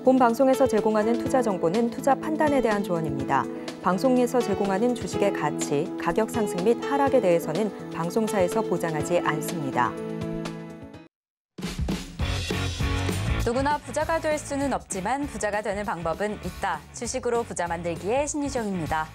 본 방송에서 제공하는 투자 정보는 투자 판단에 대한 조언입니다. 방송에서 제공하는 주식의 가치, 가격 상승 및 하락에 대해서는 방송사에서 보장하지 않습니다. 누구나 부자가 될 수는 없지만 부자가 되는 방법은 있다. 주식으로 부자 만들기의 심리정입니다.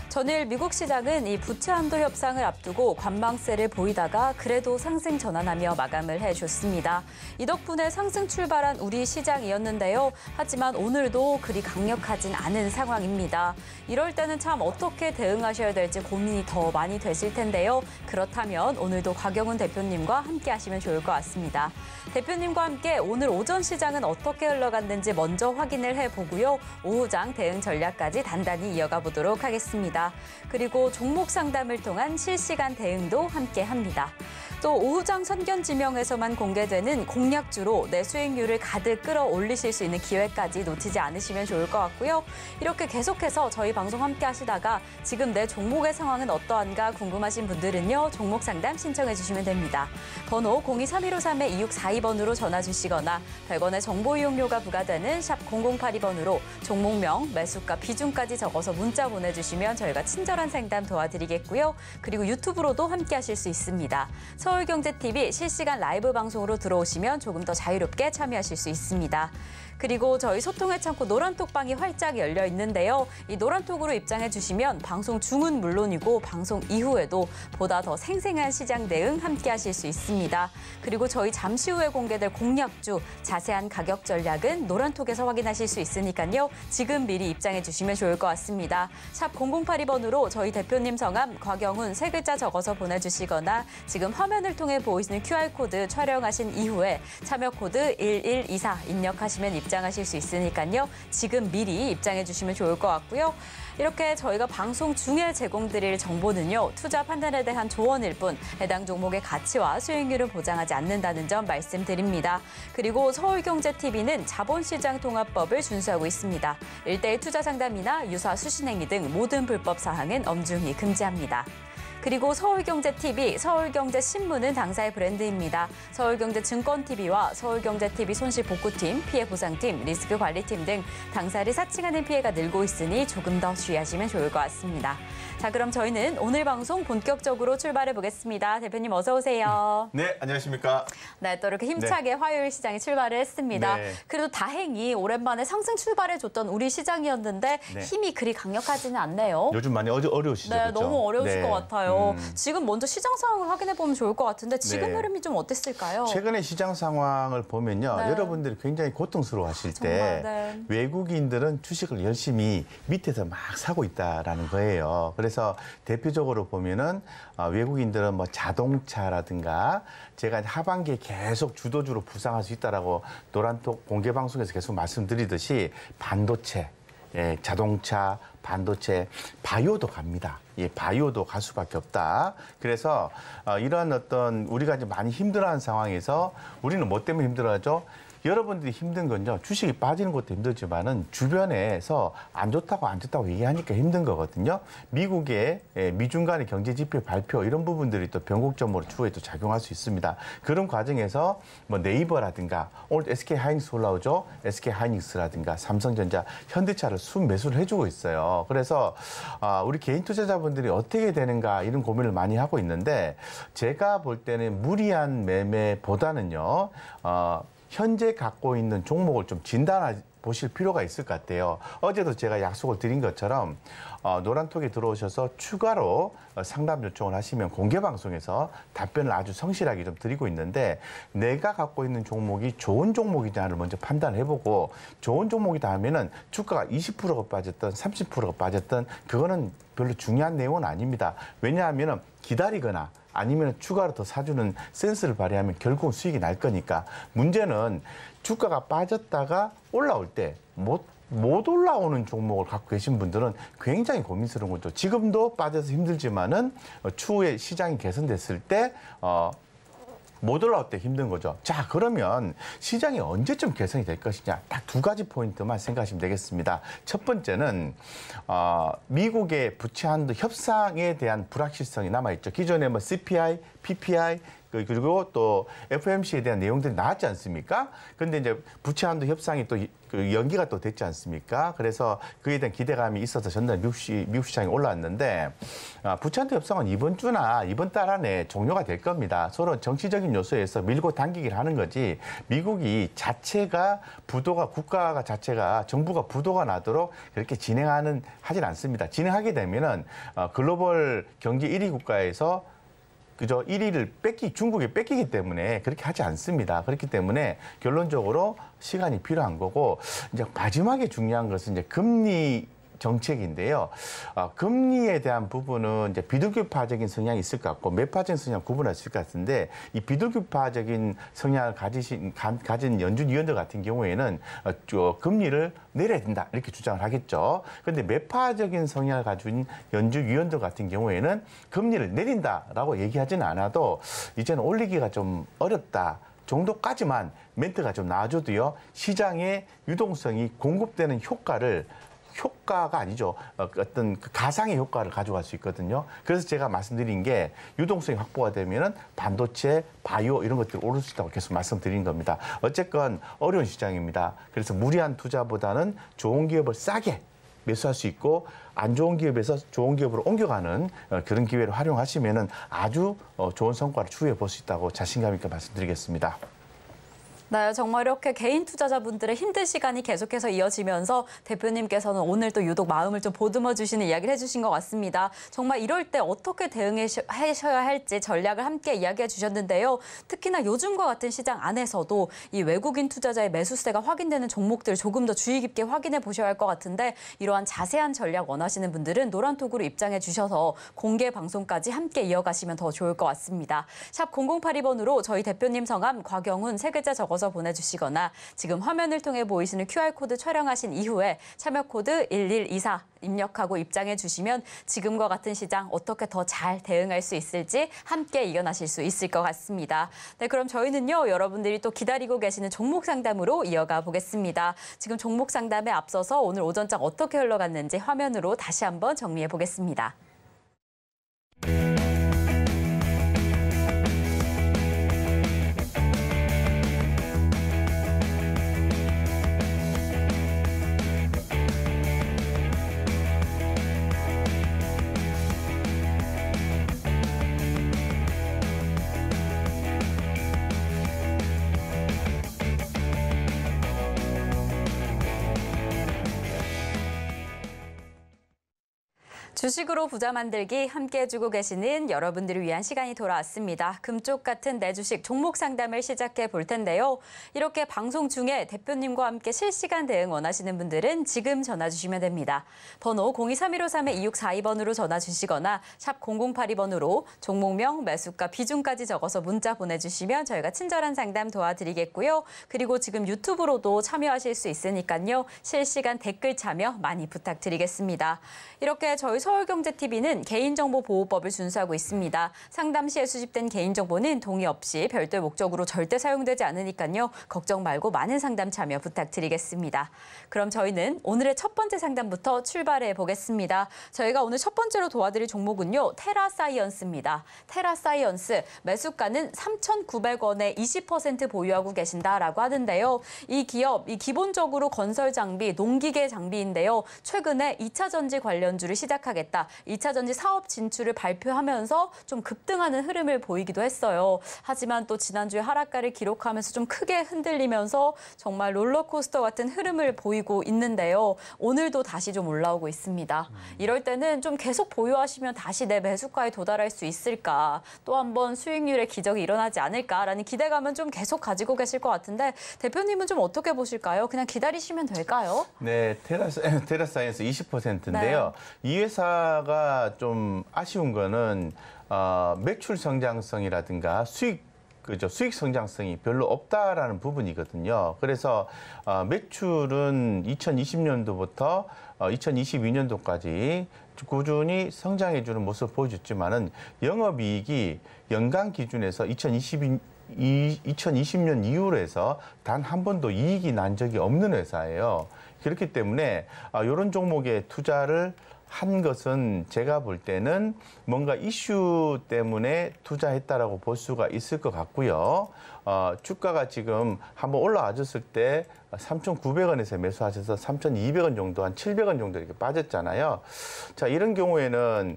전일 미국 시장은 이 부채 한도 협상을 앞두고 관망세를 보이다가 그래도 상승 전환하며 마감을 해줬습니다. 이 덕분에 상승 출발한 우리 시장이었는데요. 하지만 오늘도 그리 강력하진 않은 상황입니다. 이럴 때는 참 어떻게 대응하셔야 될지 고민이 더 많이 되실 텐데요. 그렇다면 오늘도 곽영훈 대표님과 함께 하시면 좋을 것 같습니다. 대표님과 함께 오늘 오전 시장은 어떻게 흘러갔는지 먼저 확인을 해보고요. 오후장 대응 전략까지 단단히 이어가 보도록 하겠습니다. 그리고 종목 상담을 통한 실시간 대응도 함께합니다. 또 오후장 선견지명에서만 공개되는 공략주로 내 수익률을 가득 끌어올리실 수 있는 기회까지 놓치지 않으시면 좋을 것 같고요. 이렇게 계속해서 저희 방송 함께 하시다가 지금 내 종목의 상황은 어떠한가 궁금하신 분들은요. 종목 상담 신청해 주시면 됩니다. 번호 023153-2642번으로 전화 주시거나 100원의 정보 이용료가 부과되는 샵 0082번으로 종목명, 매수가, 비중까지 적어서 문자 보내주시면 저희가 친절한 상담 도와드리겠고요. 그리고 유튜브로도 함께 하실 수 있습니다. 서울경제TV 실시간 라이브 방송으로 들어오시면 조금 더 자유롭게 참여하실 수 있습니다. 그리고 저희 소통의 창구 노란톡방이 활짝 열려 있는데요. 이 노란톡으로 입장해 주시면 방송 중은 물론이고 방송 이후에도 보다 더 생생한 시장 대응 함께 하실 수 있습니다. 그리고 저희 잠시 후에 공개될 공략주, 자세한 가격 전략은 노란톡에서 확인하실 수 있으니까요. 지금 미리 입장해 주시면 좋을 것 같습니다. 샵 0082번으로 저희 대표님 성함 곽영훈 3글자 적어서 보내주시거나 지금 화면을 통해 보이시는 QR코드 촬영하신 이후에 참여 코드 1124 입력하시면 입장하실 수 있으니까요. 지금 미리 입장해 주시면 좋을 것 같고요. 이렇게 저희가 방송 중에 제공드릴 정보는요. 투자 판단에 대한 조언일 뿐 해당 종목의 가치와 수익률을 보장하지 않는다는 점 말씀드립니다. 그리고 서울경제TV는 자본시장 통합법을 준수하고 있습니다. 1:1 투자 상담이나 유사 수신행위 등 모든 불법 사항은 엄중히 금지합니다. 그리고 서울경제TV, 서울경제신문은 당사의 브랜드입니다. 서울경제증권TV와 서울경제TV 손실복구팀, 피해보상팀, 리스크관리팀 등 당사를 사칭하는 피해가 늘고 있으니 조금 더 주의하시면 좋을 것 같습니다. 자, 그럼 저희는 오늘 방송 본격적으로 출발해 보겠습니다. 대표님 어서 오세요. 네, 안녕하십니까. 네, 또 이렇게 힘차게 화요일 시장에 출발을 했습니다. 네. 그래도 다행히 오랜만에 상승 출발해줬던 우리 시장이었는데 힘이 그리 강력하지는 않네요. 요즘 많이 어려우시죠? 네, 그렇죠? 너무 어려우실 것 같아요. 지금 먼저 시장 상황을 확인해 보면 좋을 것 같은데 지금 흐름이 좀 어땠을까요? 최근에 시장 상황을 보면요. 여러분들이 굉장히 고통스러워하실 때 외국인들은 주식을 열심히 밑에서 막 사고 있다라는 거예요. 그래서 대표적으로 보면은 외국인들은 뭐 자동차라든가 제가 하반기에 계속 주도주로 부상할 수 있다라고 노란톡 공개 방송에서 계속 말씀드리듯이 반도체, 자동차, 반도체, 바이오도 갑니다. 바이오도 갈 수밖에 없다. 그래서 이런 어떤 우리가 이제 많이 힘들어하는 상황에서 우리는 뭐 때문에 힘들어하죠? 여러분들이 힘든 건요. 주식이 빠지는 것도 힘들지만은 주변에서 안 좋다고 얘기하니까 힘든 거거든요. 미국의 미중 간의 경제 지표 발표 이런 부분들이 또 변곡점으로 추후에 또 작용할 수 있습니다. 그런 과정에서 뭐 네이버라든가 오늘 SK 하이닉스 올라오죠. SK 하이닉스라든가 삼성전자, 현대차를 순매수를 해주고 있어요. 그래서 우리 개인 투자자분들이 어떻게 되는가 이런 고민을 많이 하고 있는데 제가 볼 때는 무리한 매매보다는요. 현재 갖고 있는 종목을 좀 진단해 보실 필요가 있을 것 같아요. 어제도 제가 약속을 드린 것처럼 노란톡에 들어오셔서 추가로 상담 요청을 하시면 공개 방송에서 답변을 아주 성실하게 좀 드리고 있는데 내가 갖고 있는 종목이 좋은 종목이냐를 먼저 판단해보고 좋은 종목이다 하면은 주가가 20%가 빠졌든 30%가 빠졌든 그거는 별로 중요한 내용은 아닙니다. 왜냐하면은 기다리거나 아니면 추가로 더 사주는 센스를 발휘하면 결국은 수익이 날 거니까 문제는 주가가 빠졌다가 올라올 때 못 올라오는 종목을 갖고 계신 분들은 굉장히 고민스러운 거죠. 지금도 빠져서 힘들지만은 추후에 시장이 개선됐을 때 못 올라올 때 힘든 거죠. 자, 그러면 시장이 언제쯤 개선이 될 것이냐. 딱 두 가지 포인트만 생각하시면 되겠습니다. 첫 번째는 미국의 부채 한도 협상에 대한 불확실성이 남아있죠. 기존에 뭐 CPI, PPI, 그리고 또 FOMC에 대한 내용들이 나왔지 않습니까? 그런데 이제 부채 한도 협상이 또 그 연기가 또 됐지 않습니까? 그래서 그에 대한 기대감이 있어서 전날 미국 시장에 올라왔는데 부채 한도 협상은 이번 주나 이번 달 안에 종료가 될 겁니다. 서로 정치적인 요소에서 밀고 당기기를 하는 거지 미국이 자체가 국가가 자체가 정부가 부도가 나도록 그렇게 하진 않습니다. 진행하게 되면은 글로벌 경제 1위 국가에서 그저 1위를 중국에 뺏기기 때문에 그렇게 하지 않습니다. 그렇기 때문에 결론적으로 시간이 필요한 거고 이제 마지막에 중요한 것은 이제 금리 정책인데요. 금리에 대한 부분은 이제 비둘기파적인 성향이 있을 것 같고 매파적인 성향 구분할 수 있을 것 같은데 이 비둘기파적인 성향을 가진 연준 위원들 같은 경우에는 금리를 내려야 된다 이렇게 주장을 하겠죠. 그런데 매파적인 성향을 가진 연준 위원들 같은 경우에는 금리를 내린다라고 얘기하지는 않아도 이제는 올리기가 좀 어렵다. 정도까지만 멘트가 좀 나와줘도요. 시장의 유동성이 공급되는 효과가 아니죠. 어떤 가상의 효과를 가져갈 수 있거든요. 그래서 제가 말씀드린 게 유동성이 확보가 되면은 반도체, 바이오 이런 것들이 오를 수 있다고 계속 말씀드린 겁니다. 어쨌건 어려운 시장입니다. 그래서 무리한 투자보다는 좋은 기업을 싸게 매수할 수 있고 안 좋은 기업에서 좋은 기업으로 옮겨가는 그런 기회를 활용하시면은 아주 좋은 성과를 추구해 볼 수 있다고 자신감 있게 말씀드리겠습니다. 네, 정말 이렇게 개인 투자자분들의 힘든 시간이 계속해서 이어지면서 대표님께서는 오늘 또 유독 마음을 좀 보듬어 주시는 이야기를 해주신 것 같습니다. 정말 이럴 때 어떻게 대응하셔야 할지 전략을 함께 이야기해 주셨는데요. 특히나 요즘과 같은 시장 안에서도 이 외국인 투자자의 매수세가 확인되는 종목들 조금 더 주의 깊게 확인해 보셔야 할 것 같은데 이러한 자세한 전략 원하시는 분들은 노란톡으로 입장해 주셔서 공개 방송까지 함께 이어가시면 더 좋을 것 같습니다. 샵 0082번으로 저희 대표님 성함 곽영훈 세 글자 적어서 보내주시거나 지금 화면을 통해 보이시는 QR코드 촬영하신 이후에 참여 코드 1124 입력하고 입장해 주시면 지금과 같은 시장 어떻게 더 잘 대응할 수 있을지 함께 이겨나실 수 있을 것 같습니다. 네, 그럼 저희는요. 여러분들이 또 기다리고 계시는 종목 상담으로 이어가 보겠습니다. 지금 종목 상담에 앞서서 오늘 오전장 어떻게 흘러갔는지 화면으로 다시 한번 정리해 보겠습니다. 주식으로 부자 만들기 함께 해주고 계시는 여러분들을 위한 시간이 돌아왔습니다. 금쪽 같은 내 주식 종목 상담을 시작해 볼 텐데요. 이렇게 방송 중에 대표님과 함께 실시간 대응 원하시는 분들은 지금 전화 주시면 됩니다. 번호 023153-2642번으로 전화 주시거나 샵 0082번으로 종목명, 매수가, 비중까지 적어서 문자 보내주시면 저희가 친절한 상담 도와드리겠고요. 그리고 지금 유튜브로도 참여하실 수 있으니까요. 실시간 댓글 참여 많이 부탁드리겠습니다. 이렇게 저희 서울경제TV는 개인정보보호법을 준수하고 있습니다. 상담 시에 수집된 개인정보는 동의 없이 별도의 목적으로 절대 사용되지 않으니까요. 걱정 말고 많은 상담 참여 부탁드리겠습니다. 그럼 저희는 오늘의 첫 번째 상담부터 출발해 보겠습니다. 저희가 오늘 첫 번째로 도와드릴 종목은요. 테라사이언스입니다. 테라사이언스 매수가는 3,900원에 20% 보유하고 계신다라고 하는데요. 이 기업, 기본적으로 건설 장비, 농기계 장비인데요. 최근에 2차 전지 관련주를 시작하겠다. 2차 전지 사업 진출을 발표하면서 좀 급등하는 흐름을 보이기도 했어요. 하지만 또 지난주에 하락가를 기록하면서 좀 크게 흔들리면서 정말 롤러코스터 같은 흐름을 보이고 있는데요. 오늘도 다시 좀 올라오고 있습니다. 이럴 때는 좀 계속 보유하시면 다시 내 매수가에 도달할 수 있을까? 또 한번 수익률의 기적이 일어나지 않을까라는 기대감은 좀 계속 가지고 계실 것 같은데 대표님은 좀 어떻게 보실까요? 그냥 기다리시면 될까요? 네, 테라사이언스 20%인데요. 네. 이 회사가 좀 아쉬운 거는 매출 성장성이라든가 수익 성장성이 별로 없다라는 부분이거든요. 그래서 매출은 2020년도부터 2022년도까지 꾸준히 성장해주는 모습을 보여줬지만은 영업이익이 연간 기준에서 2020년 이후로 해서 단 한 번도 이익이 난 적이 없는 회사예요. 그렇기 때문에 이런 종목에 투자를 한 것은 제가 볼 때는 뭔가 이슈 때문에 투자했다라고 볼 수가 있을 것 같고요. 주가가 지금 한번 올라와줬을 때 3,900원에서 매수하셔서 3,200원 정도, 한 700원 정도 이렇게 빠졌잖아요. 자, 이런 경우에는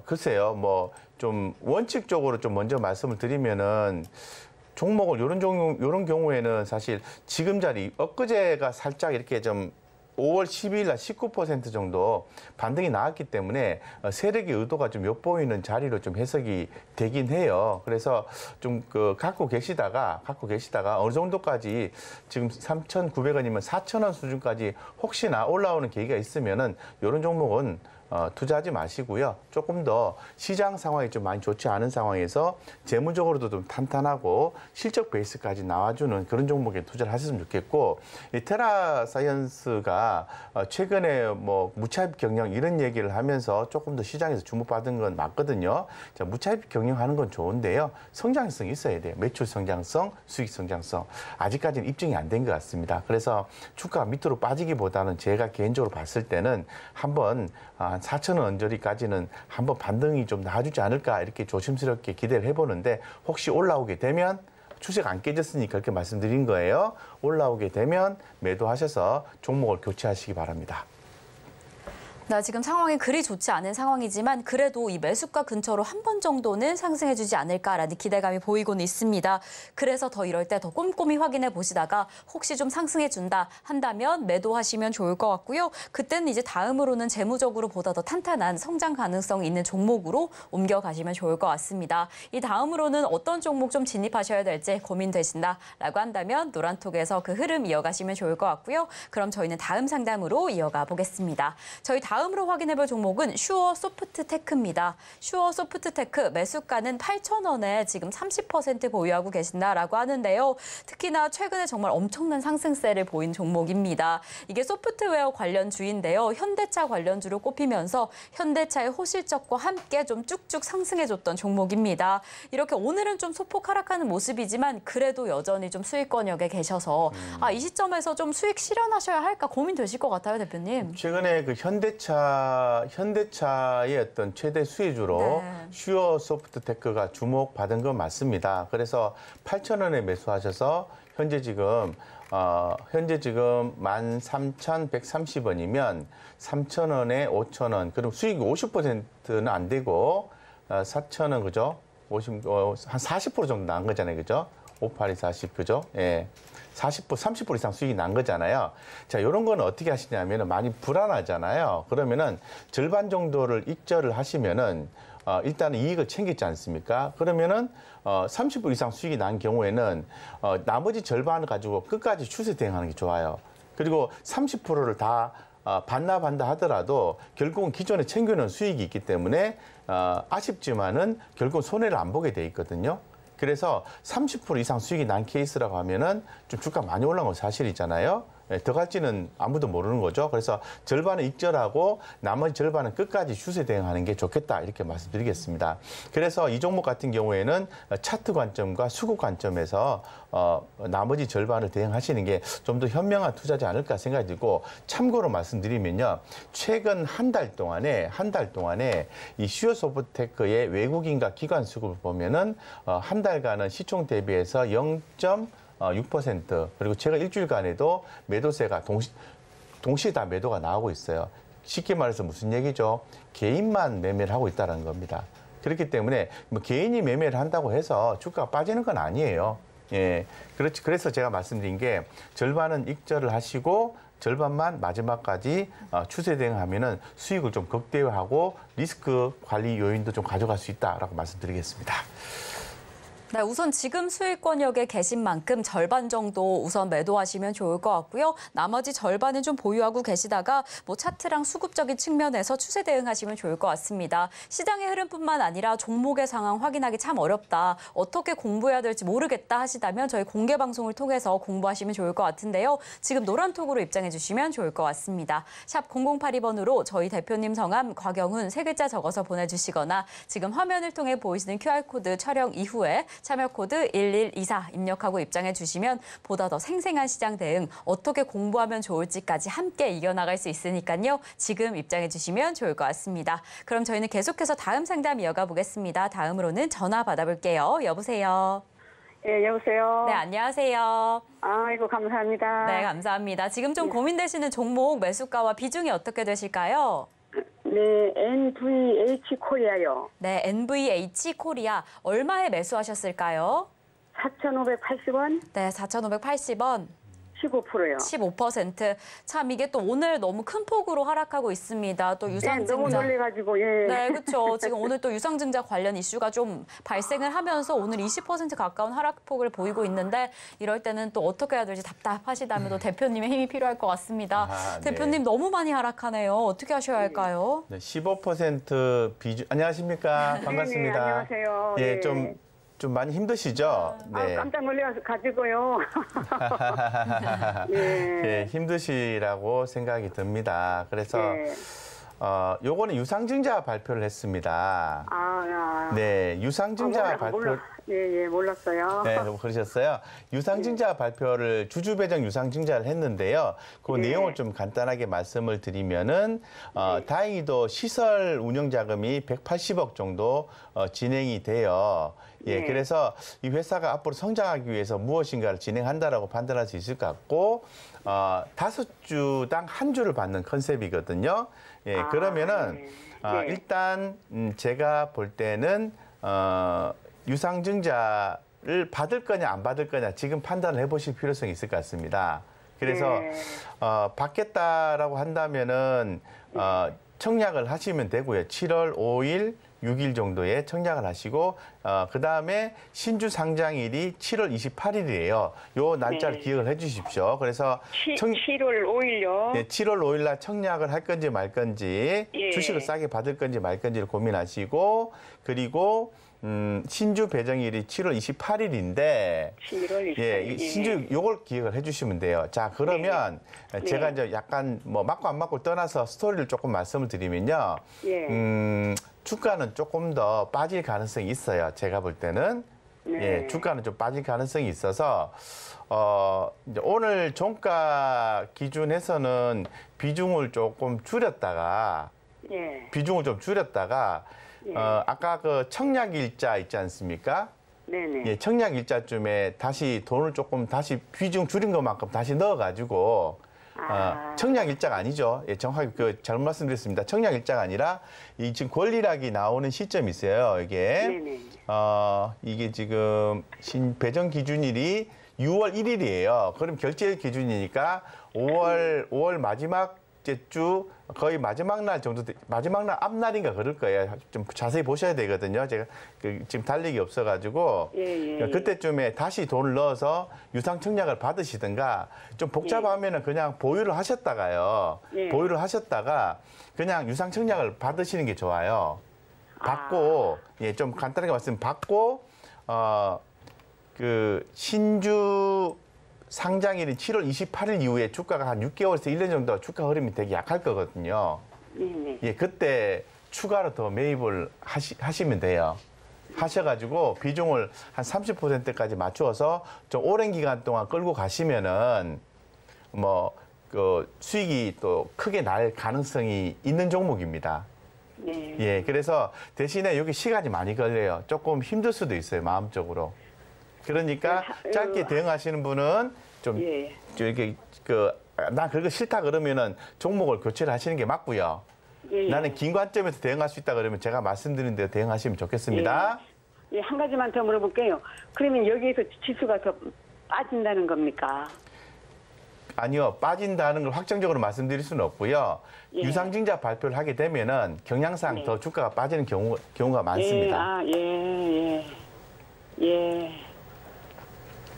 글쎄요, 뭐 좀 원칙적으로 좀 먼저 말씀을 드리면은 종목을 요런 경우에는 사실 지금 자리 엊그제가 살짝 이렇게 좀 5월 12일 날 19% 정도 반등이 나왔기 때문에 세력의 의도가 좀 엿보이는 자리로 좀 해석이 되긴 해요. 그래서 좀 갖고 계시다가 어느 정도까지 지금 3,900원이면 4,000원 수준까지 혹시나 올라오는 계기가 있으면은 이런 종목은 투자하지 마시고요. 조금 더 시장 상황이 좀 많이 좋지 않은 상황에서 재무적으로도 좀 탄탄하고 실적 베이스까지 나와주는 그런 종목에 투자를 하셨으면 좋겠고, 이 테라사이언스가 최근에 뭐 무차입 경영 이런 얘기를 하면서 조금 더 시장에서 주목받은 건 맞거든요. 자, 무차입 경영하는 건 좋은데요. 성장성이 있어야 돼요. 매출 성장성, 수익 성장성. 아직까지는 입증이 안 된 것 같습니다. 그래서 주가가 밑으로 빠지기보다는 제가 개인적으로 봤을 때는 한번 4,000원 언저리까지는 한번 반등이 좀 나와주지 않을까 이렇게 조심스럽게 기대를 해보는데, 혹시 올라오게 되면 추세가 안 깨졌으니까 그렇게 말씀드린 거예요. 올라오게 되면 매도하셔서 종목을 교체하시기 바랍니다. 지금 상황이 그리 좋지 않은 상황이지만 그래도 이 매수가 근처로 한 번 정도는 상승해주지 않을까라는 기대감이 보이고는 있습니다. 그래서 더 이럴 때 더 꼼꼼히 확인해 보시다가 혹시 좀 상승해준다 한다면 매도하시면 좋을 것 같고요. 그때는 이제 다음으로는 재무적으로 보다 더 탄탄한 성장 가능성이 있는 종목으로 옮겨가시면 좋을 것 같습니다. 이 다음으로는 어떤 종목 좀 진입하셔야 될지 고민되신다라고 한다면 노란톡에서 그 흐름 이어가시면 좋을 것 같고요. 그럼 저희는 다음 상담으로 이어가 보겠습니다. 저희 다음으로 확인해볼 종목은 슈어소프트테크입니다. 슈어소프트테크 매수가는 8,000원에 지금 30% 보유하고 계신다라고 하는데요. 특히나 최근에 정말 엄청난 상승세를 보인 종목입니다. 이게 소프트웨어 관련주인데요. 현대차 관련주로 꼽히면서 현대차의 호실적과 함께 좀 쭉쭉 상승해줬던 종목입니다. 이렇게 오늘은 좀 소폭 하락하는 모습이지만 그래도 여전히 좀 수익권역에 계셔서 이 시점에서 좀 수익 실현하셔야 할까 고민되실 것 같아요, 대표님. 최근에 그 현대차의 어떤 최대 수혜주로 슈어소프트테크가 주목받은 건 맞습니다. 그래서 8,000원에 매수하셔서 현재 지금 13,130원이면 3,000원에 5,000원. 그럼 수익이 50%는 안 되고 4,000원 그죠? 한 40% 정도 난 거잖아요, 그죠? 58이 40 그죠? 예. 40%, 30% 이상 수익이 난 거잖아요. 자, 이런 거는 어떻게 하시냐면 많이 불안하잖아요. 그러면은 절반 정도를 익절을 하시면은 일단은 이익을 챙겼지 않습니까? 그러면은 30% 이상 수익이 난 경우에는 나머지 절반을 가지고 끝까지 추세 대응하는 게 좋아요. 그리고 30%를 다 반납한다 하더라도 결국은 기존에 챙겨놓은 수익이 있기 때문에 아쉽지만은 결국 손해를 안 보게 돼 있거든요. 그래서 30% 이상 수익이 난 케이스라고 하면은 좀 주가 많이 올라온 건 사실이잖아요. 더 갈지는 아무도 모르는 거죠. 그래서 절반은 익절하고 나머지 절반은 끝까지 추세 대응하는 게 좋겠다 이렇게 말씀드리겠습니다. 그래서 이 종목 같은 경우에는 차트 관점과 수급 관점에서 나머지 절반을 대응하시는 게 좀 더 현명한 투자지 않을까 생각이 들고, 참고로 말씀드리면요, 최근 한 달 동안에 이 슈어소프트테크의 외국인과 기관 수급을 보면은 한 달간은 시총 대비해서 0.6% 그리고 제가 일주일간에도 매도세가 동시에 다 매도가 나오고 있어요. 쉽게 말해서 무슨 얘기죠? 개인만 매매를 하고 있다는 겁니다. 그렇기 때문에 뭐 개인이 매매를 한다고 해서 주가가 빠지는 건 아니에요. 예, 그래서 제가 말씀드린 게 절반은 익절을 하시고 절반만 마지막까지 추세 대응하면은 수익을 좀 극대화하고 리스크 관리 요인도 좀 가져갈 수 있다라고 말씀드리겠습니다. 네, 우선 지금 수익권역에 계신 만큼 절반 정도 우선 매도하시면 좋을 것 같고요. 나머지 절반은 좀 보유하고 계시다가 뭐 차트랑 수급적인 측면에서 추세 대응하시면 좋을 것 같습니다. 시장의 흐름뿐만 아니라 종목의 상황 확인하기 참 어렵다. 어떻게 공부해야 될지 모르겠다 하시다면 저희 공개 방송을 통해서 공부하시면 좋을 것 같은데요. 지금 노란톡으로 입장해 주시면 좋을 것 같습니다. 샵 0082번으로 저희 대표님 성함 곽영훈 3글자 적어서 보내주시거나 지금 화면을 통해 보이시는 QR코드 촬영 이후에 참여 코드 1124 입력하고 입장해 주시면 보다 더 생생한 시장 대응, 어떻게 공부하면 좋을지까지 함께 이겨나갈 수 있으니까요. 지금 입장해 주시면 좋을 것 같습니다. 그럼 저희는 계속해서 다음 상담 이어가 보겠습니다. 다음으로는 전화 받아볼게요. 여보세요. 예, 여보세요. 네, 안녕하세요. 아이고, 감사합니다. 네, 감사합니다. 지금 좀 고민되시는 종목 매수가와 비중이 어떻게 되실까요? 네, NVH 코리아요. 네, NVH 코리아 얼마에 매수하셨을까요? 4,580원, 네, 4,580원. 15%요. 15%. 참 이게 또 오늘 너무 큰 폭으로 하락하고 있습니다. 또 네, 유상증자. 너무 놀래가지고, 예. 네, 그렇죠. 지금 오늘 또 유상증자 관련 이슈가 좀 발생을 하면서 오늘 20% 가까운 하락폭을 보이고 있는데 이럴 때는 또 어떻게 해야 될지 답답하시다면 또 대표님의 힘이 필요할 것 같습니다. 네. 대표님 너무 많이 하락하네요. 어떻게 하셔야 할까요? 네, 15% 비중. 안녕하십니까? 반갑습니다. 네, 안녕하세요. 예, 네. 좀 많이 힘드시죠? 네. 깜짝 놀라가지고요. 예. 예, 힘드시라고 생각이 듭니다. 그래서 네. 요거는 유상증자 발표를 했습니다. 네, 유상증자 발표. 예, 몰랐어요. 네, 그러셨어요. 유상증자 발표를 주주 배정 유상증자를 했는데요. 그 네. 내용을 좀 간단하게 말씀을 드리면은 다행히도 시설 운영 자금이 180억 정도 진행이 돼요. 예, 네. 그래서 이 회사가 앞으로 성장하기 위해서 무엇인가를 진행한다라고 판단할 수 있을 것 같고 5주당 1주를 받는 컨셉이거든요. 예, 그러면은 네. 일단 제가 볼 때는 유상증자를 받을 거냐 안 받을 거냐 지금 판단을 해보실 필요성이 있을 것 같습니다. 그래서 네. 받겠다라고 한다면은 청약을 하시면 되고요. 7월 5일, 6일 정도에 청약을 하시고 그다음에 신주 상장일이 7월 28일이에요. 요 날짜를 네. 기억을 해 주십시오. 그래서 7월 5일요. 네, 7월 5일 날 청약을 할 건지 말 건지 예. 주식을 싸게 받을 건지 말 건지를 고민하시고 그리고 신주 배정일이 7월 28일인데 7월 28일. 예, 이 신주 요걸 기억을 해주시면 돼요. 자, 그러면 제가 이제 약간 뭐 맞고 안 맞고 떠나서 스토리를 조금 말씀을 드리면요. 예. 주가는 조금 더 빠질 가능성이 있어요. 제가 볼 때는. 네. 예, 주가는 좀 빠질 가능성이 있어서 이제 오늘 종가 기준에서는 비중을 조금 줄였다가 예. 비중을 좀 줄였다가 예. 아까 그 청약 일자 있지 않습니까? 네네. 예, 청약 일자쯤에 다시 돈을 조금 다시 비중 줄인 것만큼 다시 넣어가지고 청약 일자가 아니죠. 예, 정확하게 잘못 말씀드렸습니다. 청약 일자가 아니라 이 지금 권리락이 나오는 시점이 있어요. 이게 네네. 이게 지금 배정 기준일이 6월 1일이에요. 그럼 결제 기준이니까 5월 마지막 주 거의 마지막 날 정도 마지막 날 앞날인가 그럴 거예요. 좀 자세히 보셔야 되거든요. 제가 지금 달력이 없어가지고 예. 그때쯤에 다시 돈을 넣어서 유상 청약을 받으시든가 좀 복잡하면은 그냥 보유를 하셨다가요. 예. 보유를 하셨다가 그냥 유상 청약을 받으시는 게 좋아요. 받고 예, 좀 간단하게 말씀 받고 그 신주 상장일인 7월 28일 이후에 주가가 한 6개월에서 1년 정도 주가 흐름이 되게 약할 거거든요. 네네. 예, 그때 추가로 더 매입을 하시면 돼요. 하셔가지고 비중을 한 30%까지 맞추어서 좀 오랜 기간 동안 끌고 가시면은 뭐 그 수익이 또 크게 날 가능성이 있는 종목입니다. 네. 예, 그래서 대신에 여기 시간이 많이 걸려요. 조금 힘들 수도 있어요, 마음적으로. 그러니까 짧게 대응하시는 분은 좀 예. 이렇게 나 그거 싫다 그러면은 종목을 교체를 하시는 게 맞고요. 예. 나는 긴 관점에서 대응할 수 있다 그러면 제가 말씀드린 대로 대응하시면 좋겠습니다. 예, 한 가지만 더 물어볼게요. 그러면 여기에서 지수가 더 빠진다는 겁니까? 아니요, 빠진다는 걸 확정적으로 말씀드릴 수는 없고요. 예. 유상증자 발표를 하게 되면은 경향상 더 주가가 빠지는 경우가 많습니다. 예.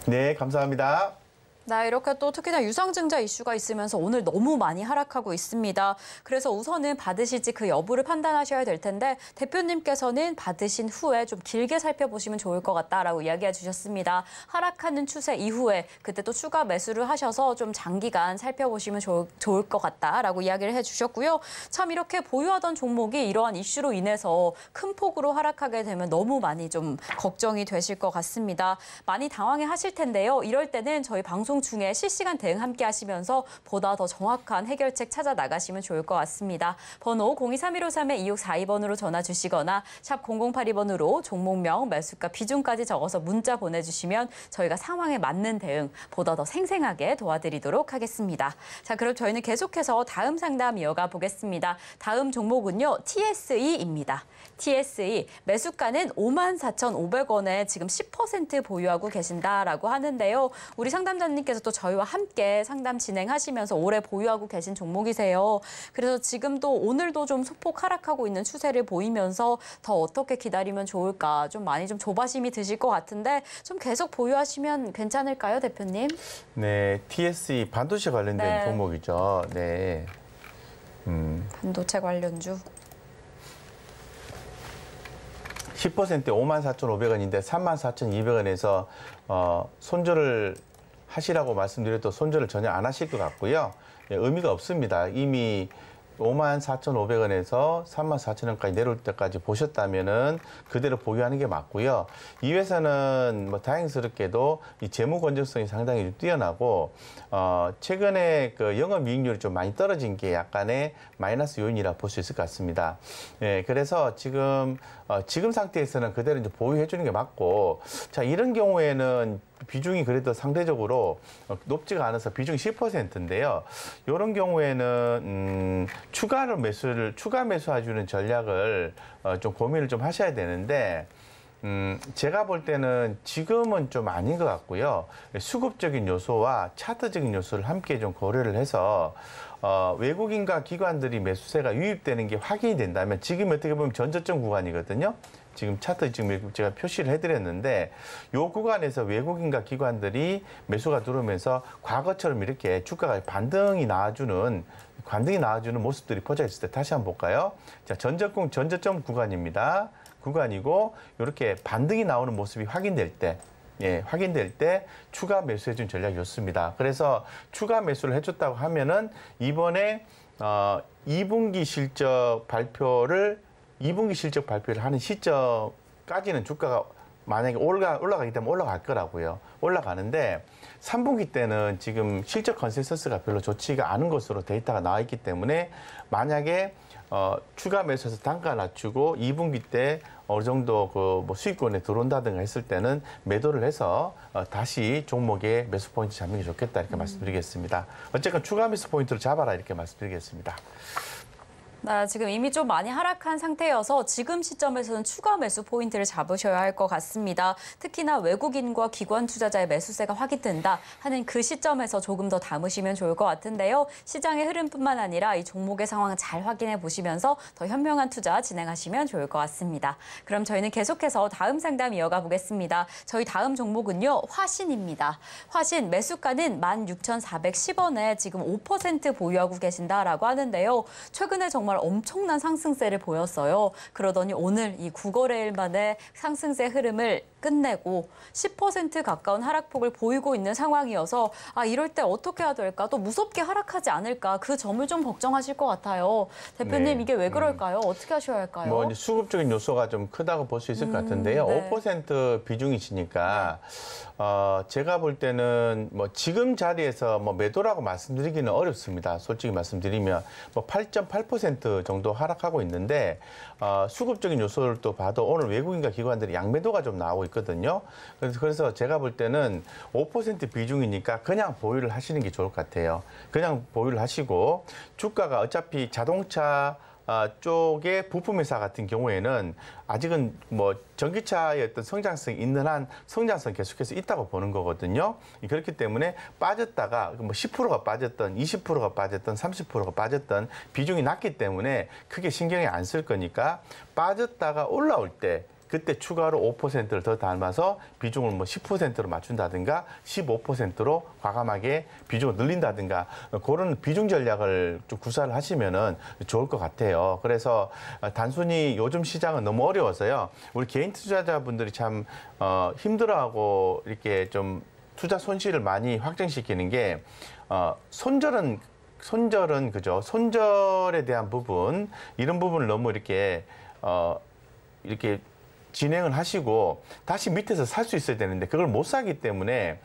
네, 감사합니다. 네, 이렇게 또 특히나 유상증자 이슈가 있으면서 오늘 너무 많이 하락하고 있습니다. 그래서 우선은 받으실지 그 여부를 판단하셔야 될 텐데 대표님께서는 받으신 후에 좀 길게 살펴보시면 좋을 것 같다라고 이야기해 주셨습니다. 하락하는 추세 이후에 그때 또 추가 매수를 하셔서 좀 장기간 살펴보시면 좋을 것 같다라고 이야기를 해주셨고요. 참 이렇게 보유하던 종목이 이러한 이슈로 인해서 큰 폭으로 하락하게 되면 너무 많이 좀 걱정이 되실 것 같습니다. 많이 당황해 하실 텐데요. 이럴 때는 저희 방송 중에 실시간 대응 함께 하시면서 보다 더 정확한 해결책 찾아 나가시면 좋을 것 같습니다. 번호 023153-2642번으로 전화 주시거나 샵 0082번으로 종목명, 매수가, 비중까지 적어서 문자 보내주시면 저희가 상황에 맞는 대응 보다 더 생생하게 도와드리도록 하겠습니다. 자, 그럼 저희는 계속해서 다음 상담 이어가 보겠습니다. 다음 종목은요, TSE입니다. TSE 매수가는 54,500원에 지금 10% 보유하고 계신다라고 하는데요. 우리 상담자님께서 또 저희와 함께 상담 진행하시면서 오래 보유하고 계신 종목이세요. 그래서 지금도 오늘도 좀 소폭 하락하고 있는 추세를 보이면서 더 어떻게 기다리면 좋을까 좀 많이 좀 조바심이 드실 것 같은데 좀 계속 보유하시면 괜찮을까요, 대표님? 네, TSE 반도체 관련된 네. 종목이죠. 네. 반도체 관련주. 10% 54,500원인데 34,200원에서 손절을 하시라고 말씀드려도 손절을 전혀 안 하실 것 같고요. 예, 의미가 없습니다. 이미 54,500원에서 34,000원까지 내려올 때까지 보셨다면은 그대로 보유하는 게 맞고요. 이 회사는 뭐 다행스럽게도 이 재무 건전성이 상당히 뛰어나고 최근에 그 영업이익률이 좀 많이 떨어진 게 약간의 마이너스 요인이라 볼 수 있을 것 같습니다. 예, 그래서 지금 상태에서는 그대로 이제 보유해 주는 게 맞고, 자, 이런 경우에는 비중이 그래도 상대적으로 높지가 않아서 비중이 10%인데요. 이런 경우에는 추가 매수해주는 전략을 좀 고민을 좀 하셔야 되는데, 제가 볼 때는 지금은 좀 아닌 것 같고요. 수급적인 요소와 차트적인 요소를 함께 좀 고려를 해서 외국인과 기관들이 매수세가 유입되는 게 확인이 된다면, 지금 어떻게 보면 전저점 구간이거든요. 지금 차트 지금 제가 표시를 해드렸는데, 이 구간에서 외국인과 기관들이 매수가 들어오면서 과거처럼 이렇게 주가가 반등이 나와주는 모습들이 포착했을 때 다시 한번 볼까요? 자, 전저점 구간입니다. 구간이고 이렇게 반등이 나오는 모습이 확인될 때, 확인될 때 추가 매수해준 전략이 좋습니다. 그래서 추가 매수를 해줬다고 하면은 이번에 2분기 실적 발표를 하는 시점까지는 주가가 만약에 올라가기 때문에 올라갈 거라고요. 올라가는데 3분기 때는 지금 실적 컨센서스가 별로 좋지가 않은 것으로 데이터가 나와 있기 때문에, 만약에 추가 매수해서 단가 낮추고 2분기 때 어느 정도 뭐 수익권에 들어온다든가 했을 때는 매도를 해서 다시 종목의 매수 포인트 잡는 게 좋겠다, 이렇게 말씀드리겠습니다. 어쨌건 추가 매수 포인트를 잡아라, 이렇게 말씀드리겠습니다. 네, 지금 이미 좀 많이 하락한 상태여서 지금 시점에서는 추가 매수 포인트를 잡으셔야 할 것 같습니다. 특히나 외국인과 기관 투자자의 매수세가 확인된다 하는 그 시점에서 조금 더 담으시면 좋을 것 같은데요. 시장의 흐름뿐만 아니라 이 종목의 상황을 잘 확인해 보시면서 더 현명한 투자 진행하시면 좋을 것 같습니다. 그럼 저희는 계속해서 다음 상담 이어가 보겠습니다. 저희 다음 종목은요, 화신입니다. 화신 매수가는 16,410원에 지금 5% 보유하고 계신다라고 하는데요. 최근에 정말 엄청난 상승세를 보였어요. 그러더니 오늘 이 9거래일 만에 상승세 흐름을 끝내고 10% 가까운 하락폭을 보이고 있는 상황이어서 이럴 때 어떻게 해야 될까? 또 무섭게 하락하지 않을까? 그 점을 좀 걱정하실 것 같아요. 대표님, 네. 이게 왜 그럴까요? 어떻게 하셔야 할까요? 뭐 이제 수급적인 요소가 좀 크다고 볼 수 있을 것 같은데요. 네. 5% 비중이시니까 제가 볼 때는 뭐 지금 자리에서 뭐 매도라고 말씀드리기는 어렵습니다. 솔직히 말씀드리면 뭐 8.8% 정도 하락하고 있는데, 수급적인 요소를 또 봐도 오늘 외국인과 기관들이 양매도가 좀 나오고 있거든요. 그래서 제가 볼 때는 5% 비중이니까 그냥 보유를 하시는 게 좋을 것 같아요. 그냥 보유를 하시고, 주가가 어차피 자동차 쪽의 부품회사 같은 경우에는 아직은 뭐 전기차의 어떤 성장성이 있는 한 성장성 계속해서 있다고 보는 거거든요. 그렇기 때문에 빠졌다가 뭐 10%가 빠졌던 20%가 빠졌던 30%가 빠졌던 비중이 낮기 때문에 크게 신경이 안 쓸 거니까, 빠졌다가 올라올 때 그때 추가로 5%를 더 닮아서 비중을 뭐 10%로 맞춘다든가 15%로 과감하게 비중을 늘린다든가 그런 비중 전략을 좀 구사를 하시면은 좋을 것 같아요. 그래서 단순히 요즘 시장은 너무 어려워서요. 우리 개인 투자자분들이 참 힘들어하고 이렇게 좀 투자 손실을 많이 확정시키는 게 손절은 그죠. 손절에 대한 부분 이런 부분을 너무 이렇게 진행을 하시고 다시 밑에서 살 수 있어야 되는데 그걸 못 사기 때문에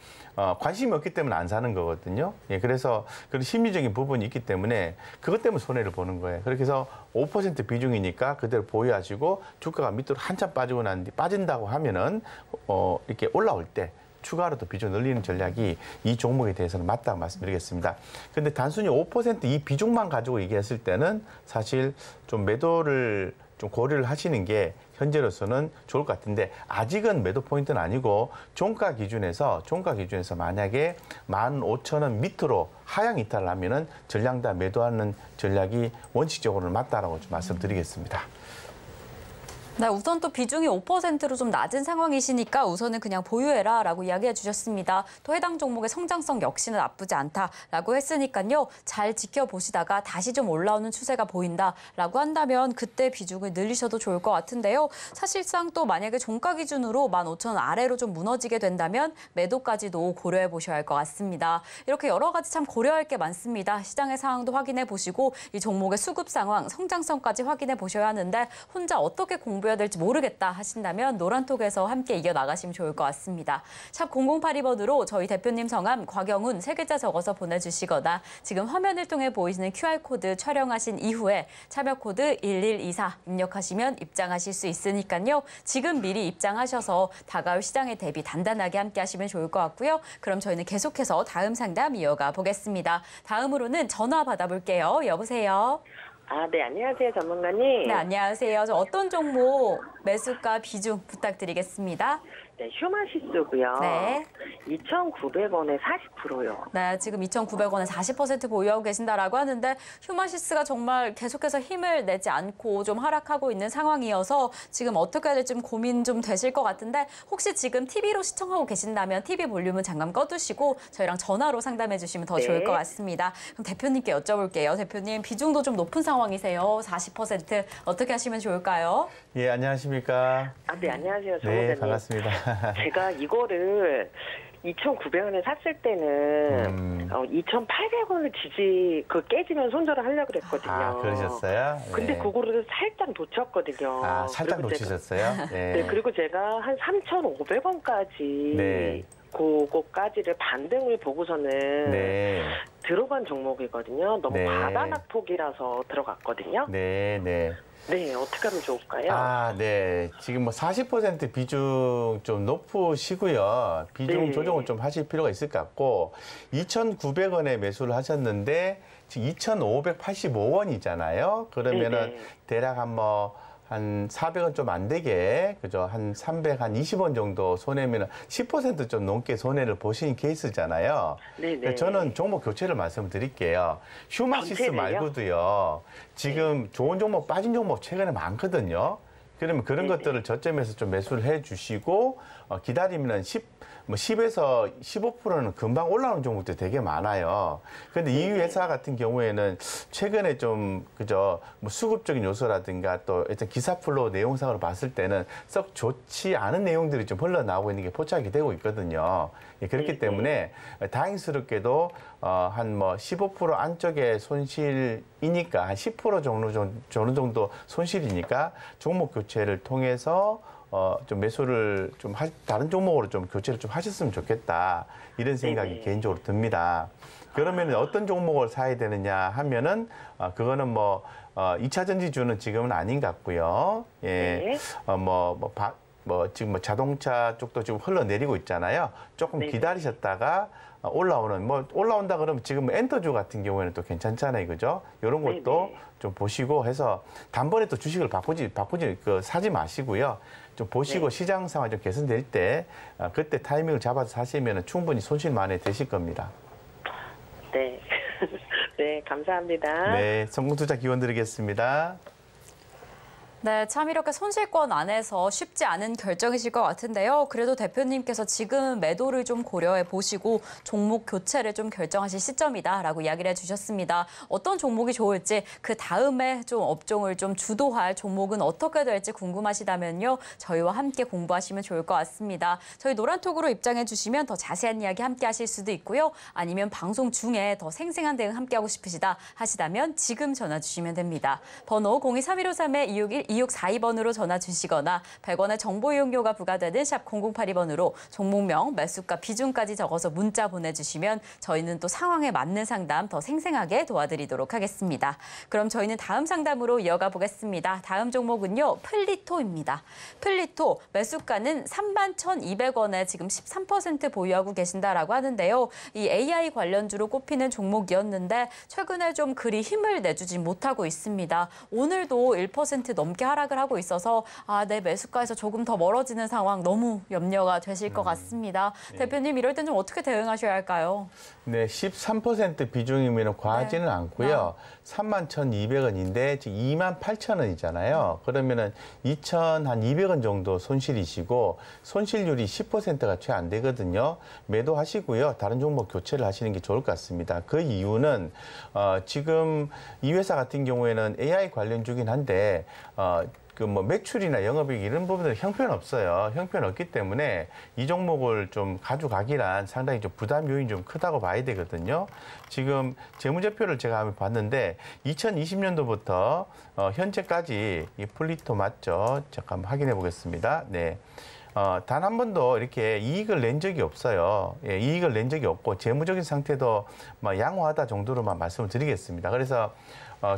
관심이 없기 때문에 안 사는 거거든요. 예, 그래서 그런 심리적인 부분이 있기 때문에 그것 때문에 손해를 보는 거예요. 그렇게 해서 5% 비중이니까 그대로 보유하시고 주가가 밑으로 한참 빠진다고 하면은 이렇게 올라올 때 추가로 또 비중 늘리는 전략이 이 종목에 대해서는 맞다고 말씀드리겠습니다. 근데 단순히 5% 이 비중만 가지고 얘기했을 때는 사실 좀 매도를 좀 고려를 하시는 게 현재로서는 좋을 것 같은데 아직은 매도 포인트는 아니고 종가 기준에서 만약에 15,000원 밑으로 하향 이탈을 하면은 전량 다 매도하는 전략이 원칙적으로는 맞다라고 좀 말씀드리겠습니다. 네, 우선 또 비중이 5%로 좀 낮은 상황이시니까 우선은 그냥 보유해라라고 이야기해 주셨습니다. 또 해당 종목의 성장성 역시는 나쁘지 않다라고 했으니까요. 잘 지켜보시다가 다시 좀 올라오는 추세가 보인다라고 한다면 그때 비중을 늘리셔도 좋을 것 같은데요. 사실상 또 만약에 종가 기준으로 15,000원 아래로 좀 무너지게 된다면 매도까지도 고려해 보셔야 할 것 같습니다. 이렇게 여러 가지 참 고려할 게 많습니다. 시장의 상황도 확인해 보시고 이 종목의 수급 상황, 성장성까지 확인해 보셔야 하는데 혼자 어떻게 공부해야 될지 모르겠다 하신다면 노란톡에서 함께 이겨나가시면 좋을 것 같습니다. 샵 0082번으로 저희 대표님 성함 곽영훈 3글자 적어서 보내주시거나 지금 화면을 통해 보이시는 QR코드 촬영하신 이후에 참여 코드 1124 입력하시면 입장하실 수 있으니까요. 지금 미리 입장하셔서 다가올 시장에 대비 단단하게 함께 하시면 좋을 것 같고요. 그럼 저희는 계속해서 다음 상담 이어가 보겠습니다. 다음으로는 전화 받아볼게요. 여보세요. 네, 안녕하세요, 전문가님. 네, 안녕하세요. 저 어떤 종목 매수가 비중 부탁드리겠습니다. 네, 휴마시스고요. 네. 2,900원에 40%요. 네, 지금 2,900원에 40% 보유하고 계신다라고 하는데 휴마시스가 정말 계속해서 힘을 내지 않고 좀 하락하고 있는 상황이어서 지금 어떻게 해야 될지 좀 고민 좀 되실 것 같은데 혹시 지금 TV로 시청하고 계신다면 TV 볼륨은 잠깐 꺼두시고 저희랑 전화로 상담해 주시면 더 좋을 것 같습니다. 그럼 대표님께 여쭤볼게요. 대표님, 비중도 좀 높은 상황이세요. 40% 어떻게 하시면 좋을까요? 예, 안녕하십니까? 네, 안녕하세요, 전문가님. 네, 반갑습니다. 제가 이거를 2,900원에 샀을 때는 2,800원을 깨지면 손절을 하려고 그랬거든요. 그러셨어요? 근데 네. 그거를 살짝 놓쳤거든요. 살짝 놓치셨어요? 네, 그리고 제가 한 3,500원까지 네. 그거까지를 반등을 보고서는 네. 들어간 종목이거든요. 너무 네. 바다낙폭이라서 들어갔거든요. 네, 네. 네, 어떻게 하면 좋을까요? 네. 지금 뭐 40% 비중 좀 높으시고요. 비중 네. 조정을 좀 하실 필요가 있을 것 같고 2,900원에 매수를 하셨는데 지금 2,585원이잖아요. 그러면은 네. 대략 한 400원 좀 안 되게, 그죠? 한 320원 정도 손해면 10% 좀 넘게 손해를 보신 케이스잖아요. 네네. 저는 종목 교체를 말씀드릴게요. 휴마시스 전체를요? 말고도요. 지금 좋은 종목, 빠진 종목 최근에 많거든요. 그러면 그런 네네. 것들을 저점에서 좀 매수를 해 주시고, 기다리면은 10에서 15%는 금방 올라오는 종목도 되게 많아요. 그런데 이 회사 같은 경우에는 최근에 좀, 그죠, 뭐 수급적인 요소라든가 또 일단 기사 플로우 내용상으로 봤을 때는 썩 좋지 않은 내용들이 좀 흘러나오고 있는 게 포착이 되고 있거든요. 그렇기 때문에 다행스럽게도 한 15% 안쪽의 손실이니까 한 10% 정도 손실이니까 종목 교체를 통해서 좀 매수를 좀 다른 종목으로 좀 교체를 좀 하셨으면 좋겠다. 이런 생각이 네네. 개인적으로 듭니다. 그러면 어떤 종목을 사야 되느냐 하면은 그거는 2차 전지주는 지금은 아닌 것 같고요. 예. 네. 지금 자동차 쪽도 지금 흘러내리고 있잖아요. 조금 네네. 기다리셨다가 올라온다 그러면 지금 엔터주 같은 경우에는 또 괜찮잖아요. 그죠? 이런 것도 네네. 좀 보시고 해서 단번에 또 주식을 사지 마시고요. 좀 보시고 네. 시장 상황이 좀 개선될 때 그때 타이밍을 잡아서 사시면 충분히 손실 만회 되실 겁니다. 네. 네, 감사합니다. 네, 성공투자 기원 드리겠습니다. 네, 참 이렇게 손실권 안에서 쉽지 않은 결정이실 것 같은데요. 그래도 대표님께서 지금 매도를 좀 고려해 보시고 종목 교체를 좀 결정하실 시점이다라고 이야기를 해주셨습니다. 어떤 종목이 좋을지 그 다음에 좀 업종을 좀 주도할 종목은 어떻게 될지 궁금하시다면요. 저희와 함께 공부하시면 좋을 것 같습니다. 저희 노란톡으로 입장해 주시면 더 자세한 이야기 함께 하실 수도 있고요. 아니면 방송 중에 더 생생한 대응 함께하고 싶으시다 하시다면 지금 전화 주시면 됩니다. 번호 023153-261-2642번으로 전화 주시거나 100원의 정보 이용료가 부과되는 샵 0082번으로 종목명, 매수가, 비중까지 적어서 문자 보내주시면 저희는 또 상황에 맞는 상담 더 생생하게 도와드리도록 하겠습니다. 그럼 저희는 다음 상담으로 이어가 보겠습니다. 다음 종목은요. 플리토입니다. 플리토 매수가는 31,200원에 지금 13% 보유하고 계신다라고 하는데요. 이 AI 관련주로 꼽히는 종목이었는데 최근에 좀 그리 힘을 내주지 못하고 있습니다. 오늘도 1% 넘게 하락을 하고 있어서 내 매수가에서 조금 더 멀어지는 상황 너무 염려가 되실 것 같습니다. 네. 대표님 이럴 땐 좀 어떻게 대응하셔야 할까요? 네, 13% 비중이면 과하지는 네. 않고요. 31,200원인데 지금 28,000원이잖아요. 그러면은 2,200원 정도 손실이시고 손실률이 10%가 채 안 되거든요. 매도하시고요. 다른 종목 교체를 하시는 게 좋을 것 같습니다. 그 이유는 지금 이 회사 같은 경우에는 AI 관련주긴 한데 그 뭐 매출이나 영업이익 이런 부분들은 형편없어요. 형편없기 때문에 이 종목을 좀 가져가기란 상당히 좀 부담 요인이 좀 크다고 봐야 되거든요. 지금 재무제표를 제가 한번 봤는데 2020년도부터 현재까지 이 플리토 맞죠? 잠깐 확인해 보겠습니다. 네. 단 한 번도 이렇게 이익을 낸 적이 없어요. 예, 이익을 낸 적이 없고 재무적인 상태도 양호하다 정도로만 말씀을 드리겠습니다. 그래서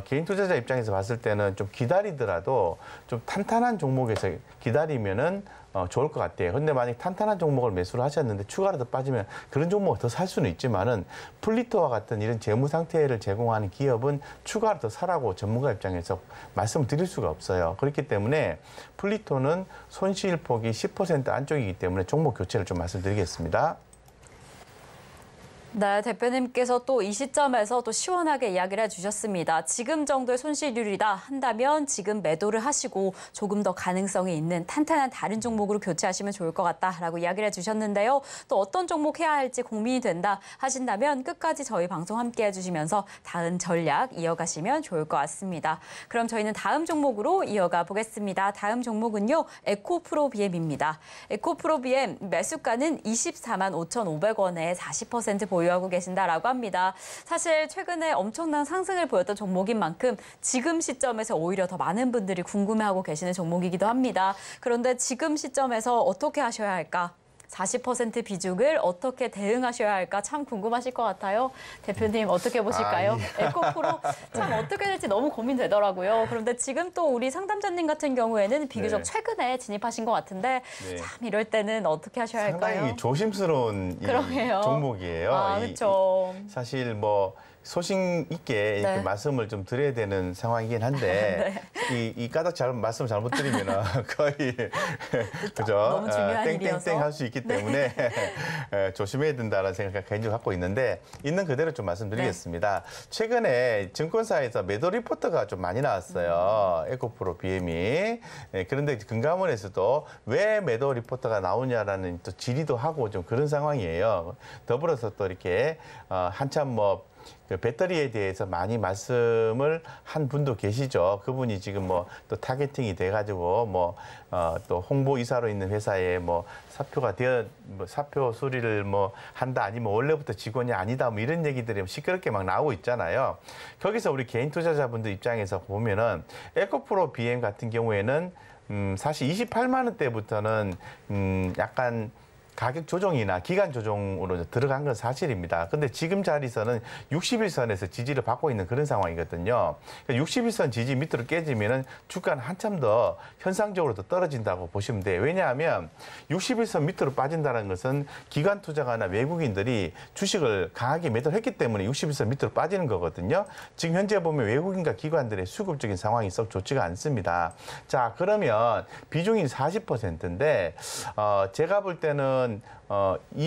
개인 투자자 입장에서 봤을 때는 좀 기다리더라도 좀 탄탄한 종목에서 기다리면은 좋을 것 같아요. 근데 만약 탄탄한 종목을 매수를 하셨는데 추가로 더 빠지면 그런 종목을 더 살 수는 있지만은 플리토와 같은 이런 재무 상태를 제공하는 기업은 추가로 더 사라고 전문가 입장에서 말씀을 드릴 수가 없어요. 그렇기 때문에 플리토는 손실폭이 10% 안쪽이기 때문에 종목 교체를 좀 말씀드리겠습니다. 네, 대표님께서 또 이 시점에서 또 시원하게 이야기를 해주셨습니다. 지금 정도의 손실률이다 한다면 지금 매도를 하시고 조금 더 가능성이 있는 탄탄한 다른 종목으로 교체하시면 좋을 것 같다라고 이야기를 해주셨는데요. 또 어떤 종목 해야 할지 고민이 된다 하신다면 끝까지 저희 방송 함께 해주시면서 다음 전략 이어가시면 좋을 것 같습니다. 그럼 저희는 다음 종목으로 이어가 보겠습니다. 다음 종목은요. 에코프로비엠입니다. 에코프로비엠 매수가는 245,500원에 40% 보유하고 계신다라고 합니다. 사실 최근에 엄청난 상승을 보였던 종목인 만큼 지금 시점에서 오히려 더 많은 분들이 궁금해하고 계시는 종목이기도 합니다. 그런데 지금 시점에서 어떻게 하셔야 할까? 40% 비중을 어떻게 대응하셔야 할까 참 궁금하실 것 같아요. 대표님 어떻게 보실까요? 에코프로 참 어떻게 될지 너무 고민되더라고요. 그런데 지금 또 우리 상담자님 같은 경우에는 비교적 네. 최근에 진입하신 것 같은데 네. 참 이럴 때는 어떻게 하셔야 할까요? 상당히 조심스러운 이 종목이에요. 그렇죠. 사실 뭐 소신 있게 이렇게 네. 말씀을 좀 드려야 되는 상황이긴 한데 이 까닭 말씀 잘못 드리면은 거의 그죠? 너무 중요한 일이어서. 땡땡땡 할 수 있기 때문에 조심해야 된다는 생각을 개인적으로 갖고 있는데 있는 그대로 좀 말씀드리겠습니다. 최근에 증권사에서 매도 리포트가 좀 많이 나왔어요. 에코프로 BM이. 그런데 금감원에서도 왜 매도 리포트가 나오냐라는 또 질의도 하고 좀 그런 상황이에요. 더불어서 또 이렇게 한참 뭐 그 배터리에 대해서 많이 말씀을 한 분도 계시죠. 그분이 지금 뭐 또 타겟팅이 돼가지고 뭐 또 홍보이사로 있는 회사에 뭐 사표가 되어 뭐 사표 수리를 뭐 한다 아니면 원래부터 직원이 아니다 뭐 이런 얘기들이 시끄럽게 막 나오고 있잖아요. 거기서 우리 개인 투자자분들 입장에서 보면은 에코프로 BM 같은 경우에는 사실 28만 원대부터는 약간 가격 조정이나 기간 조정으로 들어간 건 사실입니다. 근데 지금 자리에서는 60일선에서 지지를 받고 있는 그런 상황이거든요. 60일선 지지 밑으로 깨지면은 주가는 한참 더 현상적으로 더 떨어진다고 보시면 돼요. 왜냐하면 60일선 밑으로 빠진다는 것은 기관 투자가나 외국인들이 주식을 강하게 매도를 했기 때문에 60일선 밑으로 빠지는 거거든요. 지금 현재 보면 외국인과 기관들의 수급적인 상황이 썩 좋지가 않습니다. 자, 그러면 비중이 40%인데 제가 볼 때는 보면은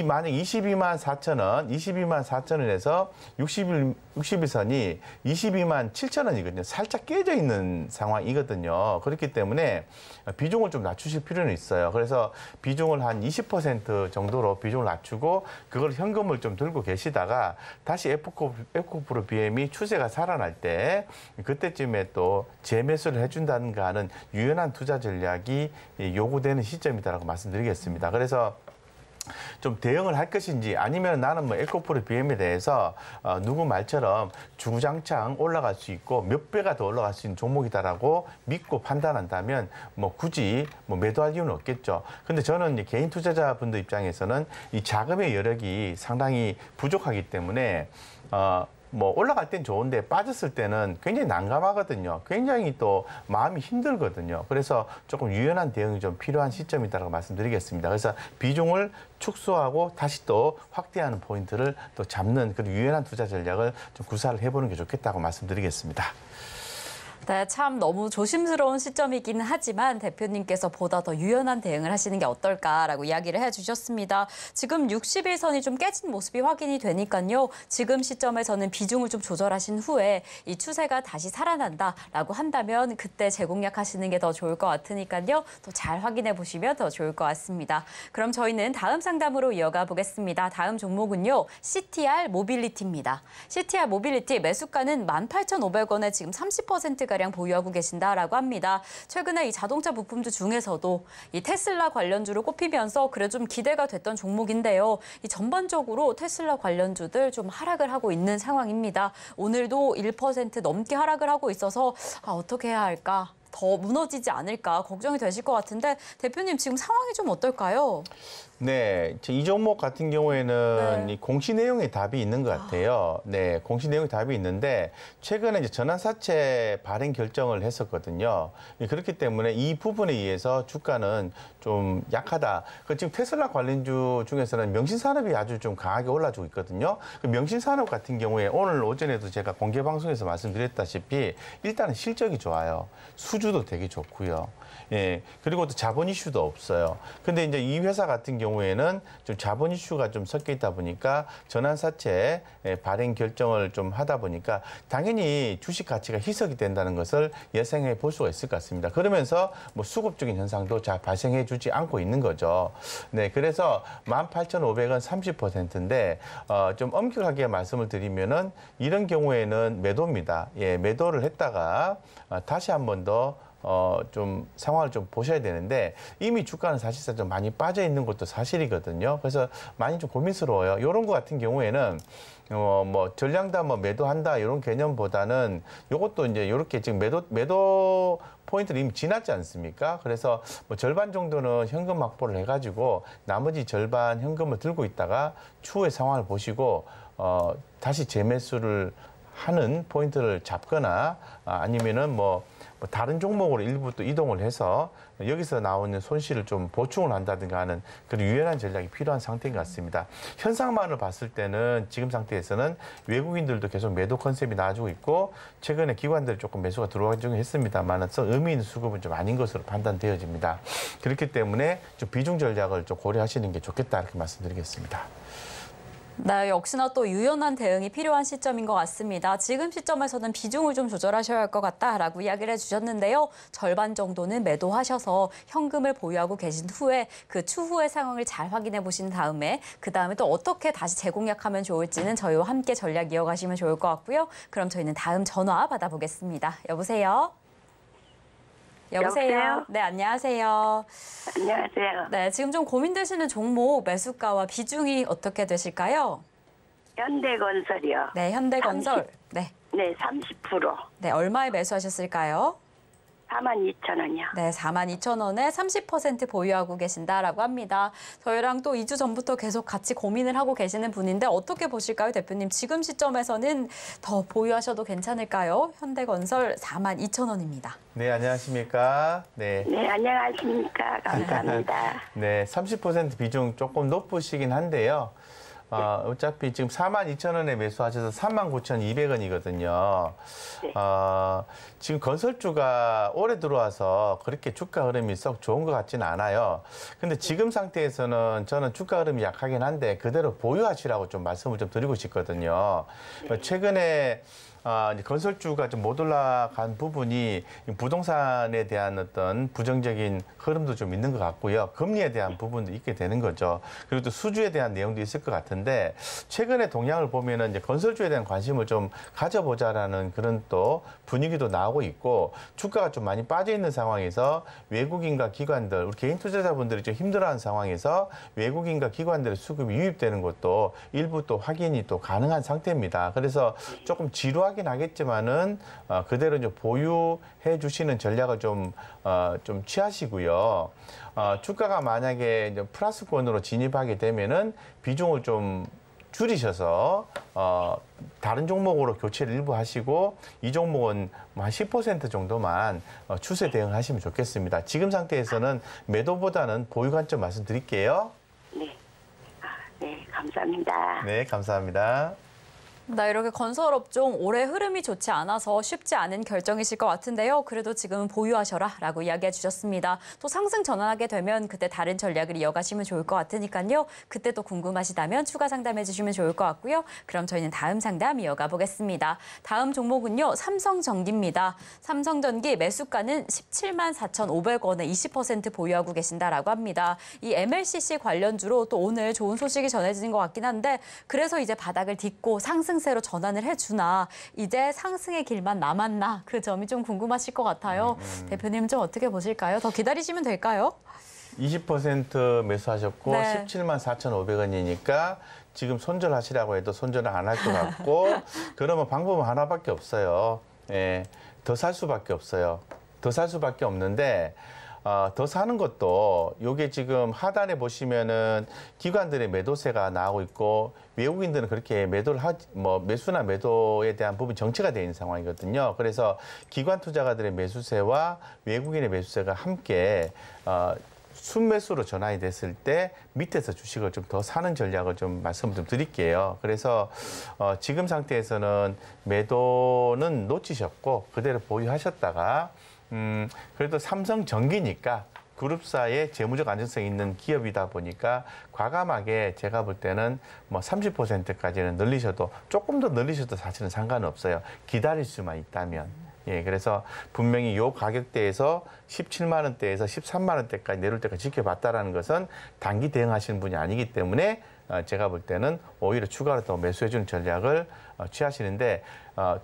만약 22만 4천 원, 22만 4천 원에서 60일선이 22만 7천 원이거든요. 살짝 깨져 있는 상황이거든요. 그렇기 때문에 비중을 좀 낮추실 필요는 있어요. 그래서 비중을 한 20% 정도로 비중을 낮추고 그걸 현금을 좀 들고 계시다가 다시 F코프로 BM이 추세가 살아날 때 그때쯤에 또 재매수를 해준다든가 하는 유연한 투자 전략이 요구되는 시점이다라고 말씀드리겠습니다. 그래서 좀 대응을 할 것인지 아니면 나는 뭐 에코프로 BM에 대해서 누구 말처럼 주구장창 올라갈 수 있고 몇 배가 더 올라갈 수 있는 종목이다라고 믿고 판단한다면 뭐 굳이 뭐 매도할 이유는 없겠죠. 근데 저는 이제 개인 투자자분들 입장에서는 이 자금의 여력이 상당히 부족하기 때문에 뭐 올라갈 땐 좋은데 빠졌을 때는 굉장히 난감하거든요. 굉장히 또 마음이 힘들거든요. 그래서 조금 유연한 대응이 좀 필요한 시점이다라고 말씀드리겠습니다. 그래서 비중을 축소하고 다시 또 확대하는 포인트를 또 잡는 그런 유연한 투자 전략을 좀 구사를 해보는 게 좋겠다고 말씀드리겠습니다. 네, 참 너무 조심스러운 시점이긴 하지만 대표님께서 보다 더 유연한 대응을 하시는 게 어떨까라고 이야기를 해주셨습니다. 지금 60일선이 좀 깨진 모습이 확인이 되니까요. 지금 시점에서는 비중을 좀 조절하신 후에 이 추세가 다시 살아난다라고 한다면 그때 재공략하시는 게 더 좋을 것 같으니까요. 또 잘 확인해 보시면 더 좋을 것 같습니다. 그럼 저희는 다음 상담으로 이어가 보겠습니다. 다음 종목은요. CTR 모빌리티입니다. CTR 모빌리티 매수가는 18,500원에 지금 30%가 가량 보유하고 계신다라고 합니다. 최근에 이 자동차 부품주 중에서도 이 테슬라 관련주로 꼽히면서 그래 좀 기대가 됐던 종목인데요. 이 전반적으로 테슬라 관련주들 좀 하락을 하고 있는 상황입니다. 오늘도 1% 넘게 하락을 하고 있어서 어떻게 해야 할까? 더 무너지지 않을까 걱정이 되실 것 같은데 대표님 지금 상황이 좀 어떨까요? 네, 이 종목 같은 경우에는 이 공시 내용에 답이 있는 것 같아요. 네, 공시 내용에 답이 있는데 최근에 이제 전환사채 발행 결정을 했었거든요. 그렇기 때문에 이 부분에 의해서 주가는 좀 약하다. 지금 테슬라 관련주 중에서는 명신산업이 아주 좀 강하게 올라주고 있거든요. 명신산업 같은 경우에 오늘 오전에도 제가 공개 방송에서 말씀드렸다시피 일단은 실적이 좋아요. 수주도 되게 좋고요. 예, 그리고 또 자본 이슈도 없어요. 근데 이제 이 회사 같은 경우에는 좀 자본 이슈가 좀 섞여 있다 보니까 전환사채 발행 결정을 좀 하다 보니까 당연히 주식 가치가 희석이 된다는 것을 예상해 볼 수가 있을 것 같습니다. 그러면서 뭐 수급적인 현상도 잘 발생해 주지 않고 있는 거죠. 네, 그래서 18,500원 30%인데 좀 엄격하게 말씀을 드리면은 이런 경우에는 매도입니다. 예, 매도를 했다가 다시 한 번 더 좀 상황을 좀 보셔야 되는데 이미 주가는 사실상 좀 많이 빠져 있는 것도 사실이거든요. 그래서 많이 좀 고민스러워요. 이런 거 같은 경우에는 뭐 전량다 뭐 매도한다 이런 개념보다는 이것도 이제 이렇게 지금 매도 포인트를 이미 지났지 않습니까? 그래서 뭐 절반 정도는 현금 확보를 해가지고 나머지 절반 현금을 들고 있다가 추후의 상황을 보시고 다시 재매수를 하는 포인트를 잡거나 아니면은 뭐 다른 종목으로 일부 또 이동을 해서 여기서 나오는 손실을 좀 보충을 한다든가 하는 그런 유연한 전략이 필요한 상태인 것 같습니다. 현상만을 봤을 때는 지금 상태에서는 외국인들도 계속 매도 컨셉이 나와주고 있고 최근에 기관들 조금 매수가 들어오긴 했습니다만 의미 있는 수급은 좀 아닌 것으로 판단되어집니다. 그렇기 때문에 좀 비중 전략을 좀 고려하시는 게 좋겠다 이렇게 말씀드리겠습니다. 네, 역시나 또 유연한 대응이 필요한 시점인 것 같습니다. 지금 시점에서는 비중을 좀 조절하셔야 할 것 같다라고 이야기를 해주셨는데요. 절반 정도는 매도하셔서 현금을 보유하고 계신 후에 그 추후의 상황을 잘 확인해 보신 다음에 그다음에 또 어떻게 다시 재공략하면 좋을지는 저희와 함께 전략 이어가시면 좋을 것 같고요. 그럼 저희는 다음 전화 받아보겠습니다. 여보세요? 여보세요? 네, 안녕하세요. 안녕하세요. 네, 지금 좀 고민되시는 종목 매수가와 비중이 어떻게 되실까요? 현대건설이요. 네, 현대건설. 30, 네. 네, 30%. 네, 얼마에 매수하셨을까요? 42,000원이요. 네, 42,000원에 30% 보유하고 계신다라고 합니다. 저희랑 또 2주 전부터 계속 같이 고민을 하고 계시는 분인데 어떻게 보실까요, 대표님? 지금 시점에서는 더 보유하셔도 괜찮을까요? 현대건설 42,000원입니다. 네, 안녕하십니까? 네. 네, 안녕하십니까? 감사합니다. 네, 30% 비중 조금 높으시긴 한데요. 어차피 지금 42,000원에 매수하셔서 39,200원이거든요. 네. 지금 건설주가 올해 들어와서 그렇게 주가 흐름이 썩 좋은 것 같지는 않아요. 근데 지금 상태에서는 저는 주가 흐름이 약하긴 한데 그대로 보유하시라고 좀 말씀을 좀 드리고 싶거든요. 최근에 이제 건설주가 좀 못 올라간 부분이 부동산에 대한 어떤 부정적인 흐름도 좀 있는 것 같고요. 금리에 대한 부분도 있게 되는 거죠. 그리고 또 수주에 대한 내용도 있을 것 같은데 최근에 동향을 보면은 이제 건설주에 대한 관심을 좀 가져보자라는 그런 또 분위기도 나오고 있고 주가가 좀 많이 빠져 있는 상황에서 외국인과 기관들, 우리 개인 투자자분들이 좀 힘들어하는 상황에서 외국인과 기관들의 수급이 유입되는 것도 일부 또 확인이 또 가능한 상태입니다. 그래서 조금 지루하긴 하겠지만은 그대로 이제 보유해 주시는 전략을 좀 취하시고요. 주가가 만약에 이제 플러스권으로 진입하게 되면은 비중을 좀 줄이셔서 다른 종목으로 교체를 일부 하시고 이 종목은 한 10% 정도만 추세 대응하시면 좋겠습니다. 지금 상태에서는 매도보다는 보유 관점 말씀드릴게요. 네. 네, 감사합니다. 네, 감사합니다. 네, 이렇게 건설업종 올해 흐름이 좋지 않아서 쉽지 않은 결정이실 것 같은데요. 그래도 지금은 보유하셔라라고 이야기해 주셨습니다. 또 상승 전환하게 되면 그때 다른 전략을 이어가시면 좋을 것 같으니까요. 그때 또 궁금하시다면 추가 상담해 주시면 좋을 것 같고요. 그럼 저희는 다음 상담 이어가 보겠습니다. 다음 종목은요. 삼성전기입니다. 삼성전기 매수가는 17만 4,500원에 20% 보유하고 계신다라고 합니다. 이 MLCC 관련주로 또 오늘 좋은 소식이 전해지는 것 같긴 한데 그래서 이제 바닥을 딛고 상승세로 전환을 해주나 이제 상승의 길만 남았나 그 점이 좀 궁금하실 것 같아요. 대표님 좀 어떻게 보실까요? 더 기다리시면 될까요? 20% 매수하셨고 네. 17만 4,500원이니까 지금 손절하시라고 해도 손절을 안 할 것 같고 그러면 방법은 하나밖에 없어요. 예, 더 살 수밖에 없어요. 더 살 수밖에 없는데 더 사는 것도 요게 지금 하단에 보시면은 기관들의 매도세가 나오고 있고 외국인들은 그렇게 매도를 매수나 매도에 대한 부분 정체가 되어 있는 상황이거든요. 그래서 기관 투자가들의 매수세와 외국인의 매수세가 함께 순매수로 전환이 됐을 때 밑에서 주식을 좀 더 사는 전략을 좀 말씀을 좀 드릴게요. 그래서 지금 상태에서는 매도는 놓치셨고 그대로 보유하셨다가 그래도 삼성전기니까 그룹사의 재무적 안정성이 있는 기업이다 보니까 과감하게 제가 볼 때는 뭐 30%까지는 늘리셔도 조금 더 늘리셔도 사실은 상관은 없어요. 기다릴 수만 있다면. 예, 그래서 분명히 요 가격대에서 17만 원대에서 13만 원대까지 내려올 때까지 지켜봤다라는 것은 단기 대응하시는 분이 아니기 때문에 제가 볼 때는 오히려 추가로 더 매수해주는 전략을 취하시는데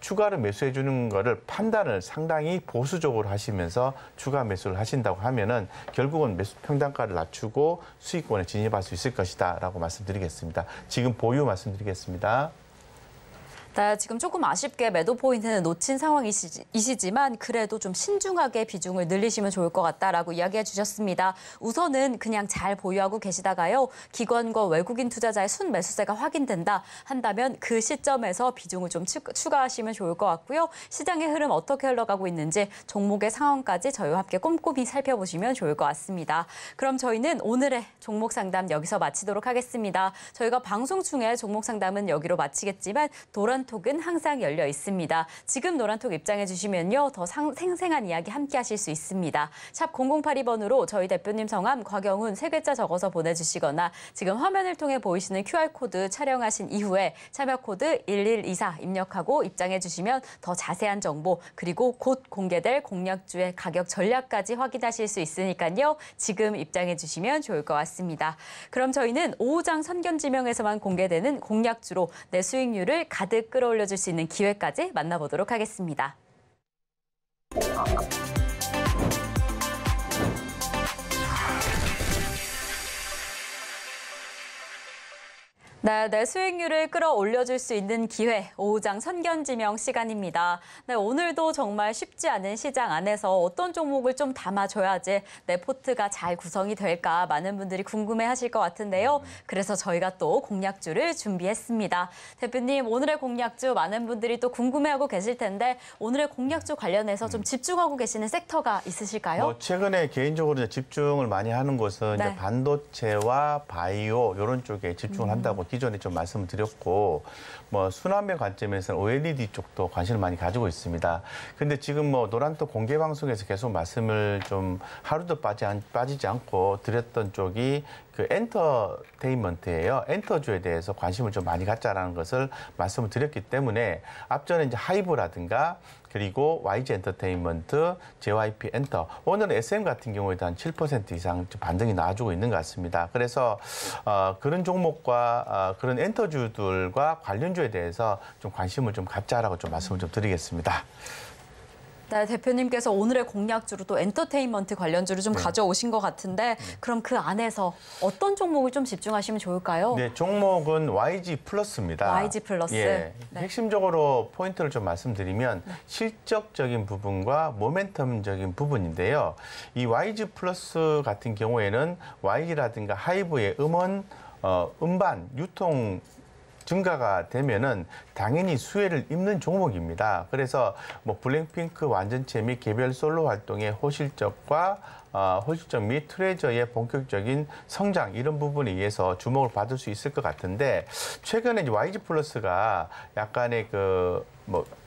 추가로 매수해주는 거를 판단을 상당히 보수적으로 하시면서 추가 매수를 하신다고 하면은 결국은 매수 평단가를 낮추고 수익권에 진입할 수 있을 것이다라고 말씀드리겠습니다. 지금 보유 말씀드리겠습니다. 네, 지금 조금 아쉽게 매도 포인트는 놓친 상황이시지만 그래도 좀 신중하게 비중을 늘리시면 좋을 것 같다라고 이야기해 주셨습니다. 우선은 그냥 잘 보유하고 계시다가요. 기관과 외국인 투자자의 순매수세가 확인된다 한다면 그 시점에서 비중을 좀 추가하시면 좋을 것 같고요. 시장의 흐름 어떻게 흘러가고 있는지 종목의 상황까지 저희와 함께 꼼꼼히 살펴보시면 좋을 것 같습니다. 그럼 저희는 오늘의 종목 상담 여기서 마치도록 하겠습니다. 저희가 방송 중에 종목 상담은 여기로 마치겠지만 노란톡은 항상 열려 있습니다. 지금 노란톡 입장해 주시면요. 더 생생한 이야기 함께 하실 수 있습니다. 샵 0082번으로 저희 대표님 성함 곽영훈 3글자 적어서 보내주시거나 지금 화면을 통해 보이시는 QR코드 촬영하신 이후에 참여코드 1124 입력하고 입장해 주시면 더 자세한 정보 그리고 곧 공개될 공략주의 가격 전략까지 확인하실 수 있으니까요. 지금 입장해 주시면 좋을 것 같습니다. 그럼 저희는 오후장 선견지명에서만 공개되는 공략주로 내 수익률을 가득 끌어올려줄 수 있는 기회까지 만나보도록 하겠습니다. 네, 내 수익률을 끌어올려줄 수 있는 기회, 오후장 선견지명 시간입니다. 네, 오늘도 정말 쉽지 않은 시장 안에서 어떤 종목을 좀 담아줘야지 내 포트가 잘 구성이 될까 많은 분들이 궁금해하실 것 같은데요. 그래서 저희가 또 공략주를 준비했습니다. 대표님, 오늘의 공략주 많은 분들이 또 궁금해하고 계실 텐데 오늘의 공략주 관련해서 좀 집중하고 계시는 섹터가 있으실까요? 최근에 개인적으로 집중을 많이 하는 곳은 네. 이제 반도체와 바이오 이런 쪽에 집중을 한다고 기존에 좀 말씀을 드렸고, 뭐 순환매 관점에서는 OLED 쪽도 관심을 많이 가지고 있습니다. 근데 지금 뭐 노란톡 공개 방송에서 계속 말씀을 좀 하루도 빠지지 않고 드렸던 쪽이 그 엔터테인먼트예요. 엔터주에 대해서 관심을 좀 많이 갖자라는 것을 말씀을 드렸기 때문에 앞전에 이제 하이브라든가 그리고 YG 엔터테인먼트, JYP 엔터, 오늘은 SM 같은 경우에도 한 7% 이상 반등이 나와주고 있는 것 같습니다. 그래서 그런 종목과 그런 엔터주들과 관련주에 대해서 좀 관심을 좀 갖자라고 좀 말씀을 좀 드리겠습니다. 네, 대표님께서 오늘의 공략주로 또 엔터테인먼트 관련주를 좀 가져오신 것 같은데 그럼 그 안에서 어떤 종목을 좀 집중하시면 좋을까요? 네, 종목은 YG 플러스입니다. YG 플러스. 예, 네. 핵심적으로 포인트를 좀 말씀드리면 실적적인 부분과 모멘텀적인 부분인데요. 이 YG 플러스 같은 경우에는 YG라든가 하이브의 음반 유통 증가가 되면은 당연히 수혜를 입는 종목입니다. 그래서 뭐 블랙핑크 완전체 및 개별 솔로 활동의 호실적과 호실적 및 트레저의 본격적인 성장 이런 부분에 의해서 주목을 받을 수 있을 것 같은데 최근에 이제 YG 플러스가 약간의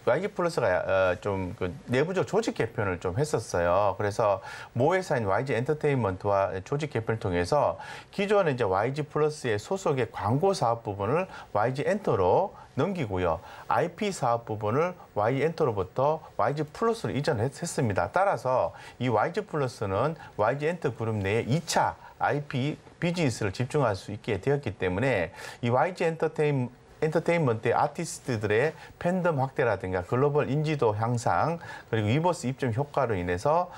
YG 플러스가 좀 내부적 조직 개편을 좀 했었어요. 그래서 모회사인 YG 엔터테인먼트와 조직 개편을 통해서 기존에 이제 YG 플러스의 소속의 광고 사업 부분을 YG 엔터로 넘기고요. IP 사업 부분을 YG 엔터로부터 YG 플러스로 이전했습니다. 따라서 이 YG 플러스는 YG 엔터 그룹 내에 2차 IP 비즈니스를 집중할 수 있게 되었기 때문에 이 YG 엔터테인먼트의 아티스트들의 팬덤 확대라든가 글로벌 인지도 향상 그리고 위버스 입점 효과로 인해서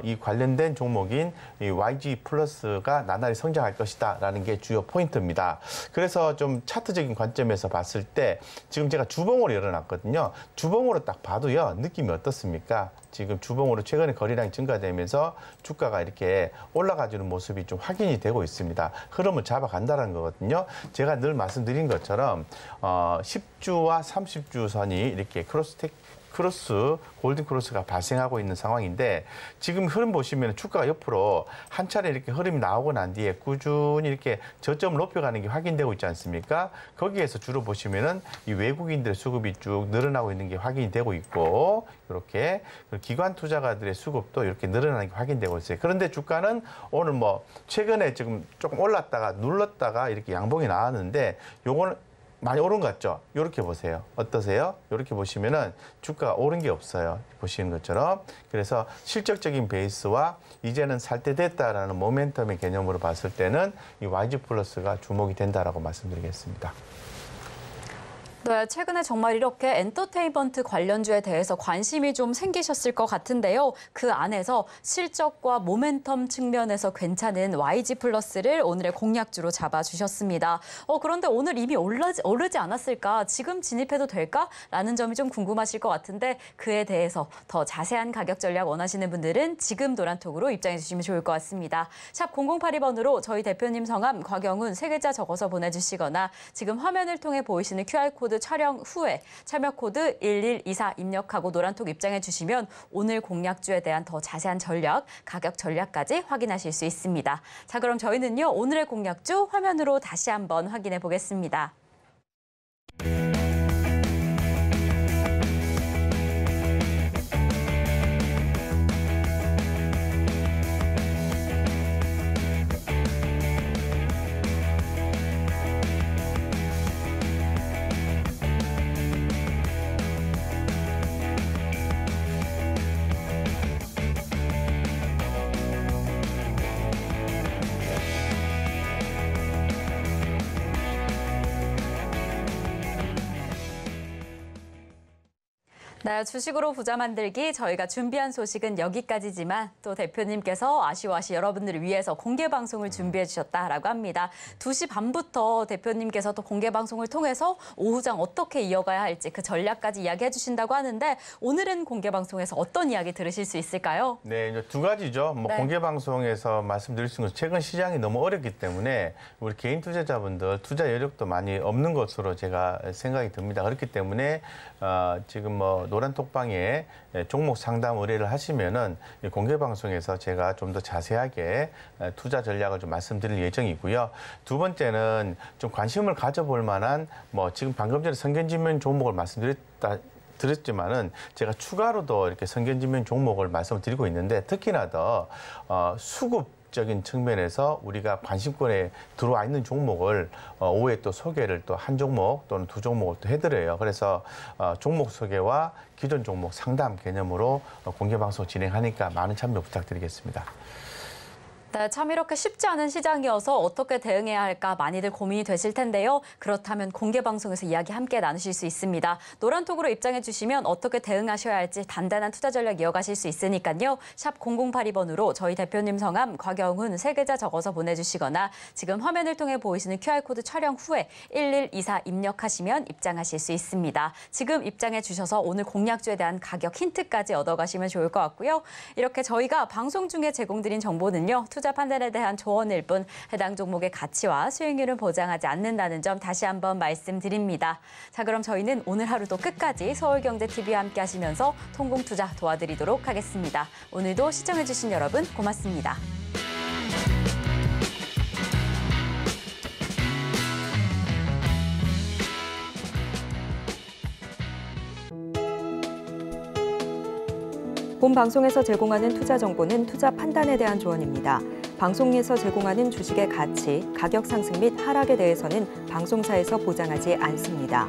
이 관련된 종목인 이 YG 플러스가 나날이 성장할 것이다라는 게 주요 포인트입니다. 그래서 좀 차트적인 관점에서 봤을 때 지금 제가 주봉으로 열어놨거든요. 주봉으로 딱 봐도요. 느낌이 어떻습니까? 지금 주봉으로 최근에 거래량이 증가되면서 주가가 이렇게 올라가주는 모습이 좀 확인이 되고 있습니다. 흐름을 잡아간다는 거거든요. 제가 늘 말씀드린 것처럼 10주와 30주 선이 이렇게 골든 크로스가 발생하고 있는 상황인데 지금 흐름 보시면 주가가 옆으로 한 차례 이렇게 흐름이 나오고 난 뒤에 꾸준히 이렇게 저점을 높여가는 게 확인되고 있지 않습니까? 거기에서 주로 보시면은 이 외국인들의 수급이 쭉 늘어나고 있는 게 확인이 되고 있고 이렇게 기관 투자가들의 수급도 이렇게 늘어나는 게 확인되고 있어요. 그런데 주가는 오늘 뭐 최근에 지금 조금 올랐다가 눌렀다가 이렇게 양봉이 나왔는데 요거는 많이 오른 것 같죠? 이렇게 보세요. 어떠세요? 이렇게 보시면은 주가가 오른 게 없어요. 보시는 것처럼. 그래서 실적적인 베이스와 이제는 살 때 됐다라는 모멘텀의 개념으로 봤을 때는 이 YG 플러스가 주목이 된다라고 말씀드리겠습니다. 네, 최근에 정말 이렇게 엔터테인먼트 관련주에 대해서 관심이 좀 생기셨을 것 같은데요. 그 안에서 실적과 모멘텀 측면에서 괜찮은 YG 플러스를 오늘의 공략주로 잡아주셨습니다. 그런데 오늘 이미 오르지 않았을까? 지금 진입해도 될까? 라는 점이 좀 궁금하실 것 같은데 그에 대해서 더 자세한 가격 전략 원하시는 분들은 지금 노란톡으로 입장해 주시면 좋을 것 같습니다. 샵 0082번으로 저희 대표님 성함, 곽영훈 3글자 적어서 보내주시거나 지금 화면을 통해 보이시는 QR코드 촬영 후에 참여 코드 1124 입력하고 노란톡 입장해 주시면 오늘 공략주에 대한 더 자세한 전략, 가격 전략까지 확인하실 수 있습니다. 자, 그럼 저희는요, 오늘의 공략주 화면으로 다시 한번 확인해 보겠습니다. 네, 주식으로 부자 만들기 저희가 준비한 소식은 여기까지지만 또 대표님께서 아쉬워하시 여러분들을 위해서 공개 방송을 준비해 주셨다라고 합니다. 2시 반부터 대표님께서 또 공개 방송을 통해서 오후장 어떻게 이어가야 할지 그 전략까지 이야기해 주신다고 하는데 오늘은 공개 방송에서 어떤 이야기 들으실 수 있을까요? 네, 이제 두 가지죠. 네. 공개 방송에서 말씀드릴 수 있는 것은 최근 시장이 너무 어렵기 때문에 우리 개인 투자자분들 투자 여력도 많이 없는 것으로 제가 생각이 듭니다. 그렇기 때문에 지금 뭐 노란톡방에 종목 상담 의뢰를 하시면은 공개 방송에서 제가 좀 더 자세하게 투자 전략을 좀 말씀드릴 예정이고요. 두 번째는 좀 관심을 가져볼 만한 지금 방금 전에 성견지면 종목을 드렸지만은 제가 추가로도 이렇게 성견지면 종목을 말씀을 드리고 있는데 특히나 더 수급적인 측면에서 우리가 관심권에 들어와 있는 종목을 오후에 또 소개를 또 한 종목 또는 두 종목을 또 해드려요. 그래서 종목 소개와 기존 종목 상담 개념으로 공개 방송 진행하니까 많은 참여 부탁드리겠습니다. 네, 참 이렇게 쉽지 않은 시장이어서 어떻게 대응해야 할까 많이들 고민이 되실 텐데요. 그렇다면 공개 방송에서 이야기 함께 나누실 수 있습니다. 노란톡으로 입장해 주시면 어떻게 대응하셔야 할지 단단한 투자 전략 이어가실 수 있으니까요. 샵 0082번으로 저희 대표님 성함 곽영훈 3글자 적어서 보내주시거나 지금 화면을 통해 보이시는 QR코드 촬영 후에 1124 입력하시면 입장하실 수 있습니다. 지금 입장해 주셔서 오늘 공략주에 대한 가격 힌트까지 얻어가시면 좋을 것 같고요. 이렇게 저희가 방송 중에 제공드린 정보는요. 투자 판단에 대한 조언일 뿐 해당 종목의 가치와 수익률은 보장하지 않는다는 점 다시 한번 말씀드립니다. 자, 그럼 저희는 오늘 하루도 끝까지 서울경제TV와 함께 하시면서 통공투자 도와드리도록 하겠습니다. 오늘도 시청해주신 여러분 고맙습니다. 본 방송에서 제공하는 투자 정보는 투자 판단에 대한 조언입니다. 방송에서 제공하는 주식의 가치, 가격 상승 및 하락에 대해서는 방송사에서 보장하지 않습니다.